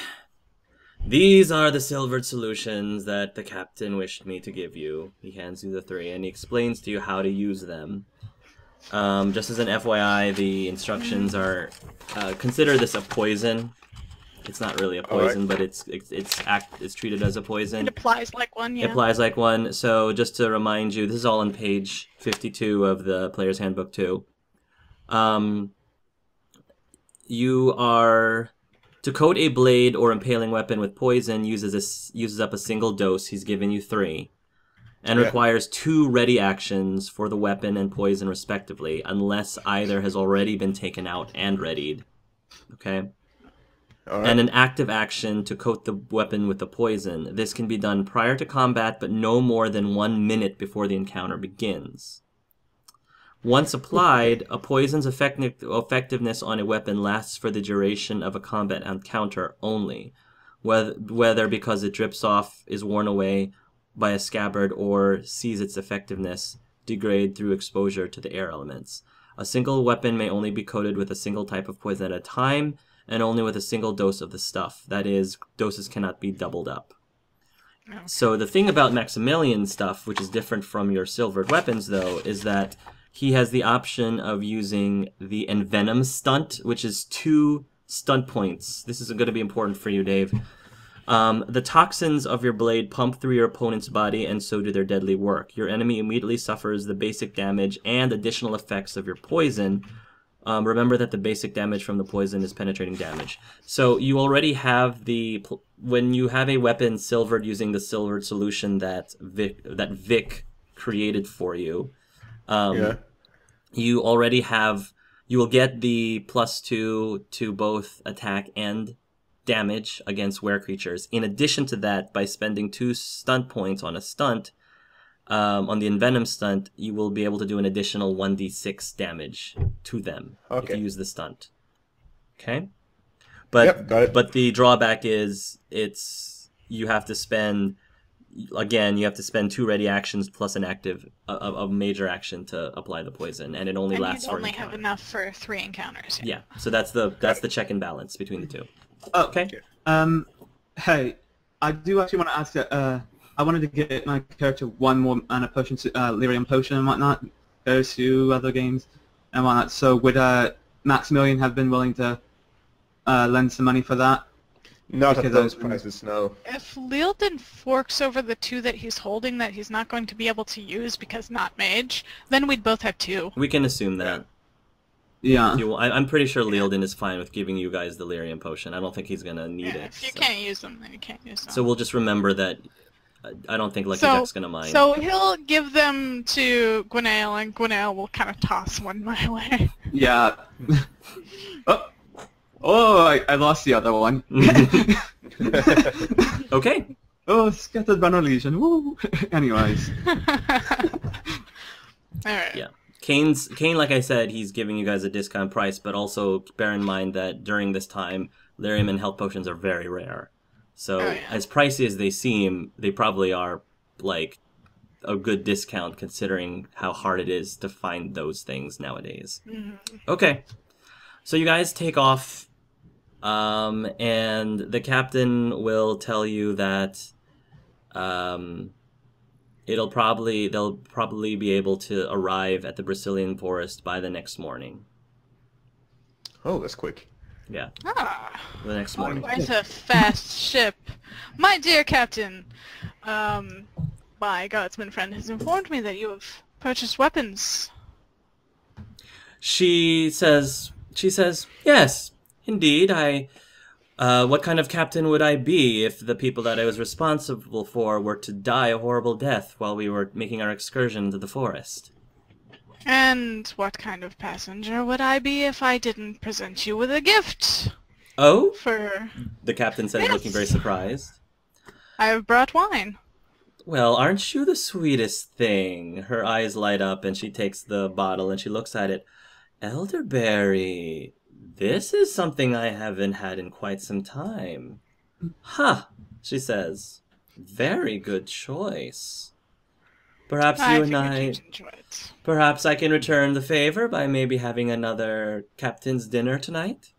these are the silvered solutions that the captain wished me to give you." He hands you the 3, and he explains to you how to use them. Just as an FYI, the instructions are, consider this a poison. It's not really a poison, but it's treated as a poison. It applies like one, yeah. It applies like one. So just to remind you, this is all on page 52 of the Player's Handbook 2. You are to coat a blade or impaling weapon with poison uses up a single dose. He's given you 3, and requires 2 ready actions for the weapon and poison respectively, unless either has already been taken out and readied. Okay. Right. And an active action to coat the weapon with the poison. This can be done prior to combat, but no more than 1 minute before the encounter begins. Once applied, a poison's effectiveness on a weapon lasts for the duration of a combat encounter only, whether because it drips off, is worn away by a scabbard, or sees its effectiveness degrade through exposure to the air elements. A single weapon may only be coated with a single type of poison at a time, and only with a single dose of the stuff. That is, doses cannot be doubled up. Okay. So the thing about Maximillian stuff, which is different from your silvered weapons, though, is that he has the option of using the Envenom stunt, which is 2 stunt points. This is going to be important for you, Dave. The toxins of your blade pump through your opponent's body, and so do their deadly work. Your enemy immediately suffers the basic damage and additional effects of your poison. Remember that the basic damage from the poison is penetrating damage. So you already have when you have a weapon silvered using the silvered solution that Vic created for you, you already have, you will get the +2 to both attack and damage against were creatures. In addition to that, by spending 2 stunt points on a stunt, on the Envenom stunt, you will be able to do an additional 1d6 damage to them if you use the stunt. Okay? But got it. But the drawback is you have to spend 2 ready actions plus an active a major action to apply the poison, and it only lasts for an encounter. You only have enough for 3 encounters. Yeah. So that's the check and balance between the 2. Oh, okay. Hey, I do actually want to ask that. I wanted to get my character 1 more mana potion, lyrium potion and whatnot. There's 2 other games and whatnot. So would Maximillian have been willing to lend some money for that? Not at Because those I- prices, no. If Lealden forks over the 2 that he's holding that he's not going to be able to use because not mage, then we'd both have 2. We can assume that. Yeah. I'm pretty sure Lealden is fine with giving you guys the lyrium potion. I don't think he's gonna need Yeah, it. if you so. can't use them, then you can't use them. So we'll just remember that. I don't think Lucky Duck's gonna mind. So he'll give them to Gwenail, and Gwenail will kind of toss one my way. Yeah. I lost the other one. Okay. Oh, scattered banner legion. Woo. Anyways. Alright. Yeah. Kane, like I said, he's giving you guys a discount price, but also bear in mind that during this time, lyrium and health potions are very rare. So Oh, yeah. as pricey as they seem, they probably are like a good discount considering how hard it is to find those things nowadays. Okay. So you guys take off, and the captain will tell you that they'll probably be able to arrive at the Brazilian forest by the next morning. Oh, that's quick. Yeah, Ah, the next morning. quite a fast ship. My dear captain, my guardsman friend has informed me that you have purchased weapons. She says, yes, indeed, what kind of captain would I be if the people that I was responsible for were to die a horrible death while we were making our excursion to the forest? And what kind of passenger would I be if I didn't present you with a gift? Oh? For The captain says, Yes. looking very surprised. I have brought wine. Well, aren't you the sweetest thing? Her eyes light up and she takes the bottle and she looks at it. Elderberry, this is something I haven't had in quite some time. Huh, she says. Very good choice. Perhaps I you and figured I... you'd enjoy it. Perhaps I can return the favor by maybe having another captain's dinner tonight?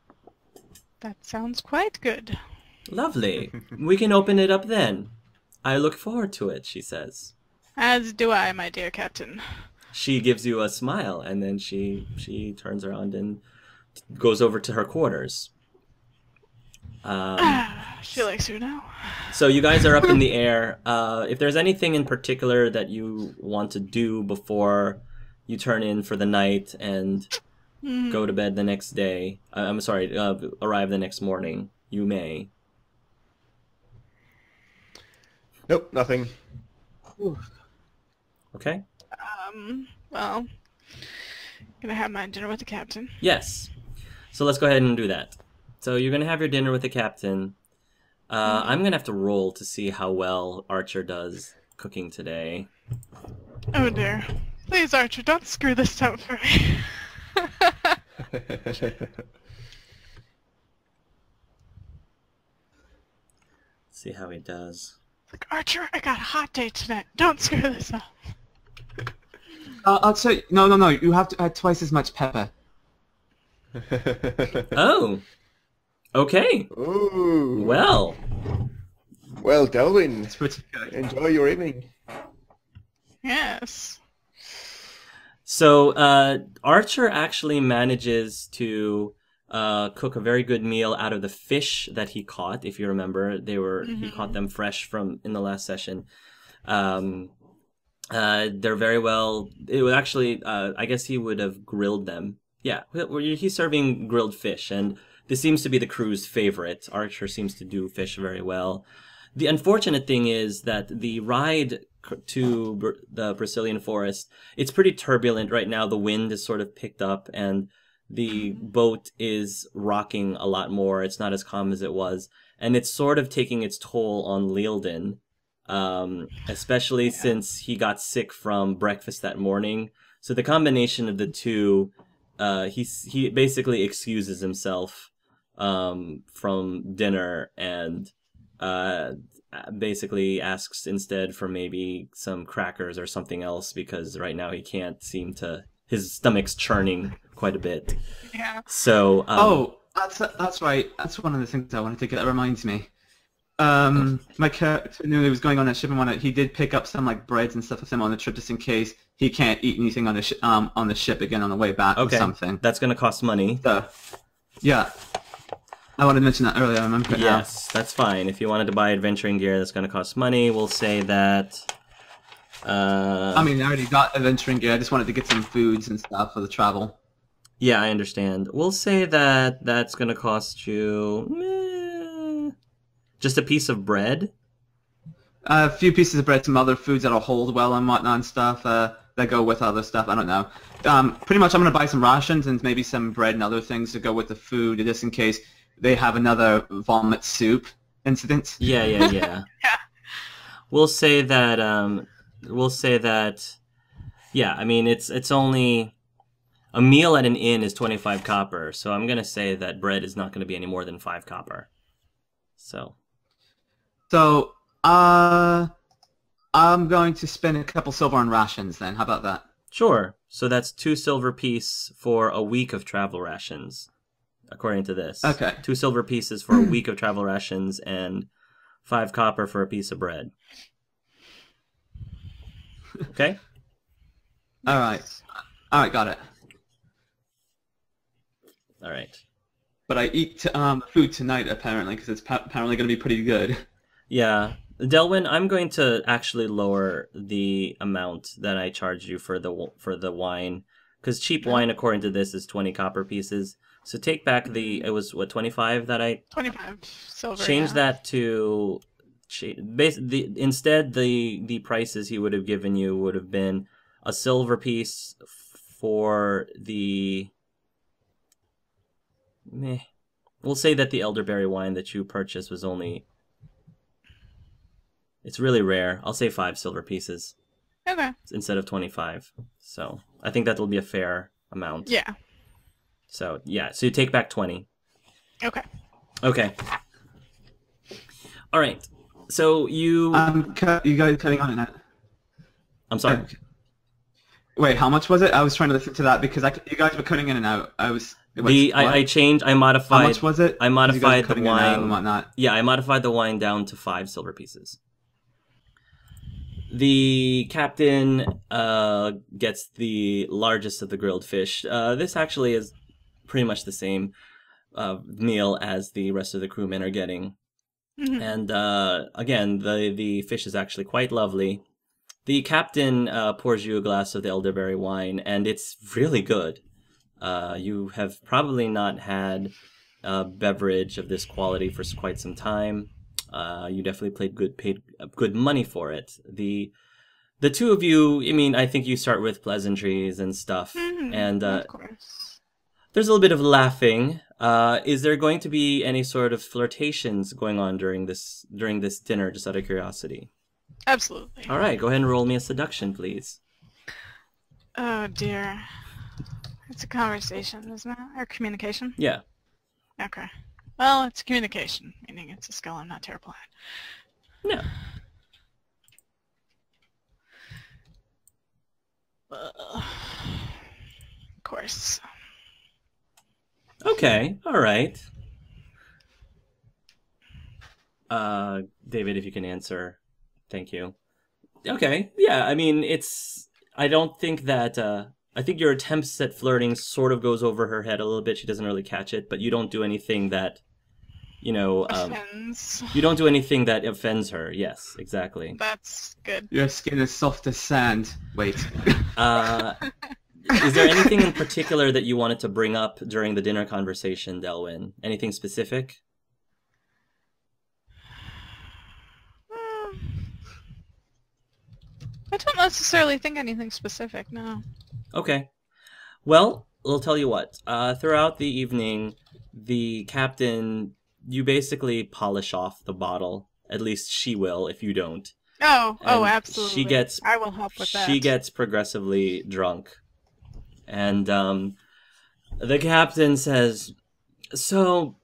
That sounds quite good. Lovely. We can open it up then. I look forward to it, she says. As do I, my dear captain. She gives you a smile, and then she turns around and goes over to her quarters. She likes you now. So you guys are up in the air. If there's anything in particular that you want to do before you turn in for the night and go to bed the next day, arrive the next morning, you may. Nope, nothing. Okay? Well, gonna have my dinner with the captain. Yes. So let's go ahead and do that. So you're going to have your dinner with the captain. I'm going to have to roll to see how well Archer does cooking today. Oh dear. Please, Archer, don't screw this up for me. See how he does. Like, Archer, I got a hot date tonight. Don't screw this up. I'll say no. You have to add twice as much pepper. Oh! Okay. Ooh. Well. Well, Delwyn, It's pretty good. enjoy your evening. Yes. So, Archer actually manages to cook a very good meal out of the fish that he caught. If you remember, he caught them fresh from in the last session. They're very well. It would actually, I guess he would have grilled them. Yeah, he's serving grilled fish, and this seems to be the crew's favorite. Archer seems to do fish very well. The unfortunate thing is that the ride to the Brazilian forest, it's pretty turbulent right now. The wind is sort of picked up, and the boat is rocking a lot more. It's not as calm as it was, and it's sort of taking its toll on Lealden, especially since he got sick from breakfast that morning. So the combination of the two, he basically excuses himself from dinner and basically asks instead for maybe some crackers or something else because right now he can't seem to. His stomach's churning quite a bit. Yeah. So. That's right. That's one of the things I wanted to get. That reminds me. My character knew he was going on that ship and he did pick up some like breads and stuff with him on the trip just in case he can't eat anything on the ship again on the way back or something. That's gonna cost money. So, yeah. I wanted to mention that earlier. I remember it now. Yes, that's fine. If you wanted to buy adventuring gear, that's going to cost money. We'll say that... I mean, I already got adventuring gear. I just wanted to get some foods and stuff for the travel. Yeah, I understand. We'll say that that's going to cost you... just a piece of bread? A few pieces of bread, some other foods that'll hold well and whatnot and stuff that go with other stuff. I don't know. Pretty much I'm going to buy some rations and maybe some bread and other things to go with the food just in case they have another vomit soup incident. Yeah. Yeah. We'll say that... Yeah, I mean, it's only... A meal at an inn is 25 copper, so I'm going to say that bread is not going to be any more than 5 copper. So, I'm going to spend a couple silver on rations then. How about that? sure. So that's 2 silver piece for a week of travel rations, according to this. Okay. 2 silver pieces for a week of travel rations and 5 copper for a piece of bread. Okay? All right, got it. All right. But I eat food tonight apparently because it's apparently going to be pretty good. Yeah. Delwyn, I'm going to actually lower the amount that I charge you for the wine, because cheap wine, according to this, is 20 copper pieces. So take back it was, what, 25 that I... 25 silver, Change yeah. that to... Instead, the prices he would have given you would have been a silver piece for the... We'll say that the elderberry wine that you purchased was only... It's really rare. I'll say 5 silver pieces Okay. instead of 25. So I think that will be a fair amount. Yeah. So yeah, so you take back 20. Okay. Okay. All right. So you... You guys cutting on it? I'm sorry? Okay. Wait, how much was it? I was trying to listen to that because you guys were cutting in and out. I changed, I modified... How much was it? I modified the cutting in and out wine... and whatnot. Yeah, I modified the wine down to 5 silver pieces. The captain gets the largest of the grilled fish. This actually is pretty much the same meal as the rest of the crewmen are getting. Mhm. And again, the fish is actually quite lovely. The captain pours you a glass of the elderberry wine, and it's really good. You have probably not had a beverage of this quality for quite some time. You definitely paid good money for it. The two of you, I mean, I think you start with pleasantries and stuff, and of course. there's a little bit of laughing. Is there going to be any sort of flirtations going on during this dinner, just out of curiosity? Absolutely. All right, go ahead and roll me a seduction, please. Oh dear. It's a conversation, isn't it? Or communication? Yeah. Okay. Well, it's communication, meaning it's a skill I'm not terrible at. No. Of course. Okay. All right. David, if you can answer, thank you. Okay. Yeah. I mean, I don't think that. I think your attempts at flirting sort of goes over her head a little bit. She doesn't really catch it, but you don't do anything that, Offends. you don't do anything that offends her. Yes, exactly. That's good. Your skin is soft as sand. Wait. Is there anything in particular that you wanted to bring up during the dinner conversation, Delwyn? Anything specific? I don't necessarily think anything specific, no. Okay. Well, I'll tell you what. Throughout the evening, the captain, you basically polish off the bottle. At least she will, if you don't. Oh, And absolutely. I will help with that. She gets progressively drunk. And the captain says, "So,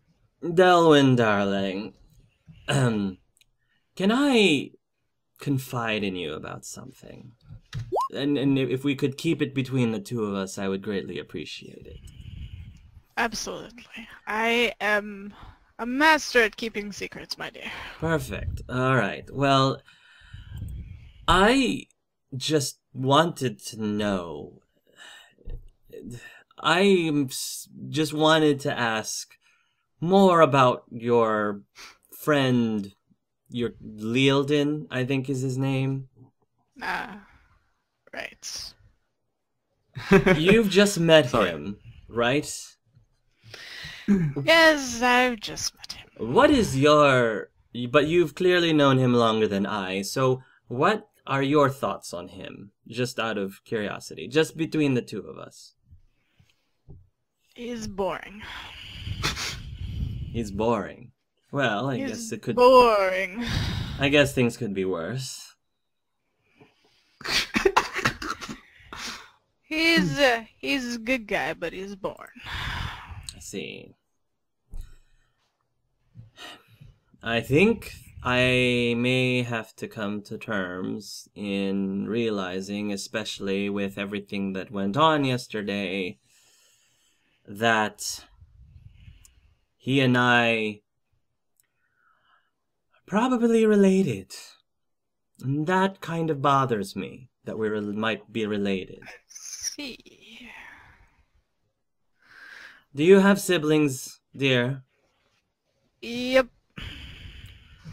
Delwyn, darling, can I confide in you about something? And if we could keep it between the two of us, I would greatly appreciate it." Absolutely. I am a master at keeping secrets, my dear. Perfect. All right. Well, I just wanted to know. Just wanted to ask more about your friend, your Lealden, I think is his name. Ah, right. You've just met Sorry. him, right? Yes, I've just met him. What is your... But you've clearly known him longer than I, so what are your thoughts on him? Just out of curiosity, just between the two of us. He's boring. He's boring. Well, I He's guess it could... boring. I guess things could be worse. He's a good guy, but he's boring. I see. I think I may have to come to terms in realizing, especially with everything that went on yesterday, that he and I are probably related. And that kind of bothers me, that we might be related. See. Do you have siblings, dear? Yep.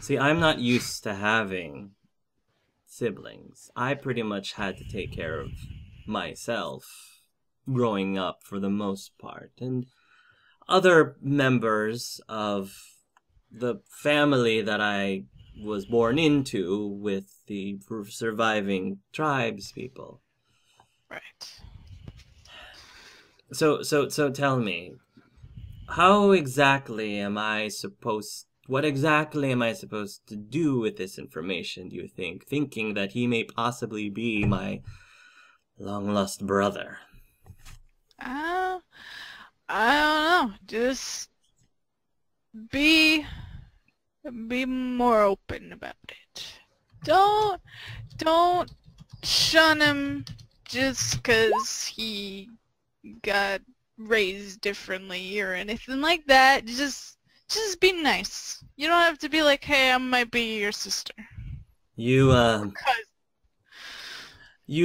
See, I'm not used to having siblings. I pretty much had to take care of myself growing up for the most part. And other members of the family that I was born into with the surviving tribes people. Right. So tell me, how exactly am I supposed... What exactly am I supposed to do with this information, do you think? Thinking that he may possibly be my long-lost brother. I don't know. Just be more open about it. Don't shun him just 'cause he got raised differently or anything like that. Just be nice. You don't have to be like, hey, I might be your sister. You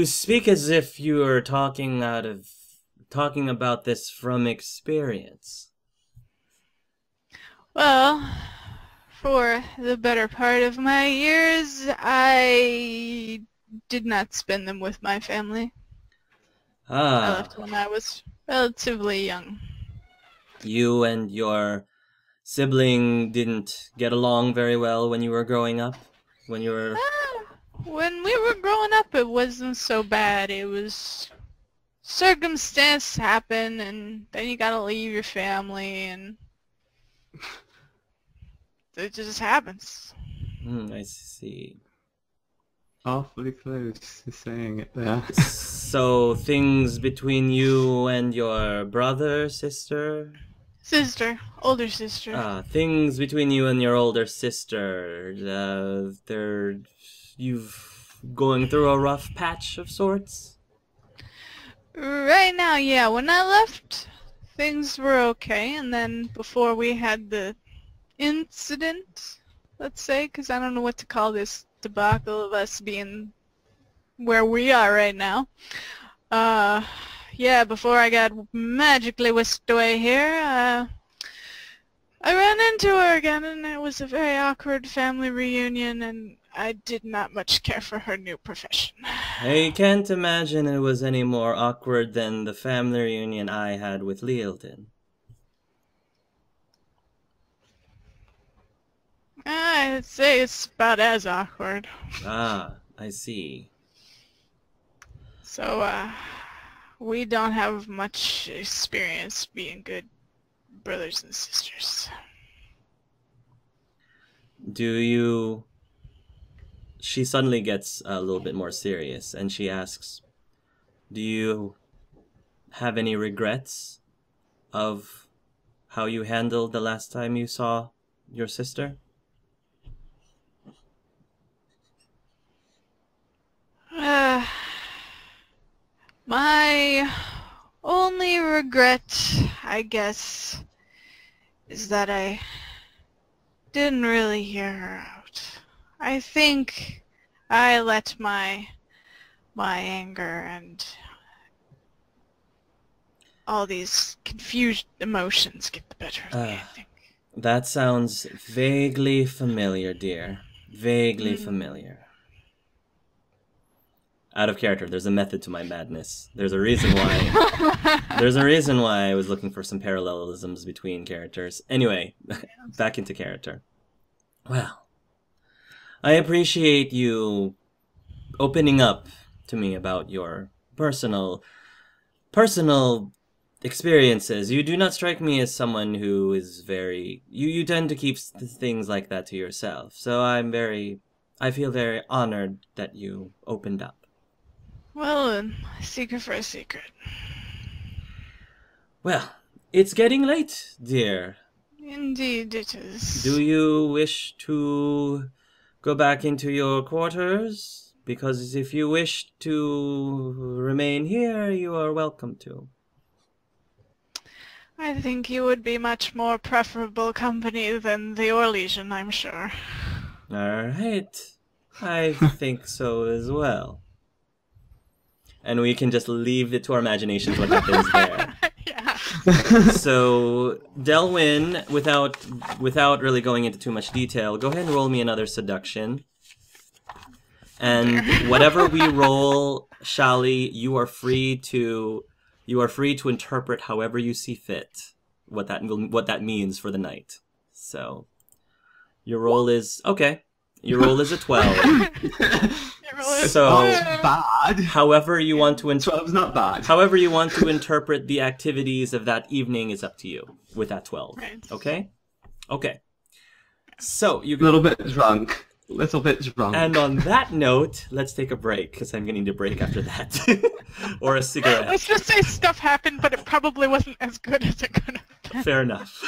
speak as if you are talking about this from experience. Well, for the better part of my years, I did not spend them with my family. I left when I was relatively young. You and your sibling didn't get along very well when you were growing up? When you were... When we were growing up, it wasn't so bad. It was... circumstance happen, and then you gotta leave your family, and... it just happens. I see. Awfully close to saying it there. So, things between you and your brother, sister? Sister. Older sister. Things between you and your older sister. You've going through a rough patch of sorts? Right now, yeah. When I left, things were okay, and then before we had the incident, let's say, because I don't know what to call this debacle of us being where we are right now. Yeah, before I got magically whisked away here, I ran into her again, and it was a very awkward family reunion, and I did not much care for her new profession. I can't imagine it was any more awkward than the family reunion I had with Lealden. I'd say it's about as awkward. I see. So, we don't have much experience being good brothers and sisters. She suddenly gets a little bit more serious, and she asks, do you have any regrets of how you handled the last time you saw your sister? My only regret, I guess, is that I didn't really hear her out. I think I let my anger and all these confused emotions get the better of me, I think. That sounds vaguely familiar, dear. Vaguely familiar. Out of character. There's a method to my madness. There's a reason why. There's a reason why I was looking for some parallelisms between characters. Anyway, back into character. Well, I appreciate you opening up to me about your personal experiences. You do not strike me as someone who is very... You tend to keep things like that to yourself. So I feel very honored that you opened up. Well, a secret for a secret. Well, it's getting late, dear. Indeed it is. Do you wish to go back into your quarters? Because if you wish to remain here, you are welcome to. I think you would be much more preferable company than the Orlesian, I'm sure. Alright. I think so as well. And we can just leave it to our imaginations what happens there. Yeah. So, Delwyn, without really going into too much detail, go ahead and roll me another seduction. And whatever we roll, Shali, you are free to interpret however you see fit what that means for the night. So, your roll is okay. Your roll is a 12. So, bad. However you want to 12's not bad. However you want to interpret the activities of that evening is up to you with that 12. Right. Okay? Okay. So, you Little bit drunk. Little bit drunk. And on that note, let's take a break, because I'm going to need a break after that. Or a cigarette. Let's just say stuff happened, but it probably wasn't as good as it could have been. Fair enough.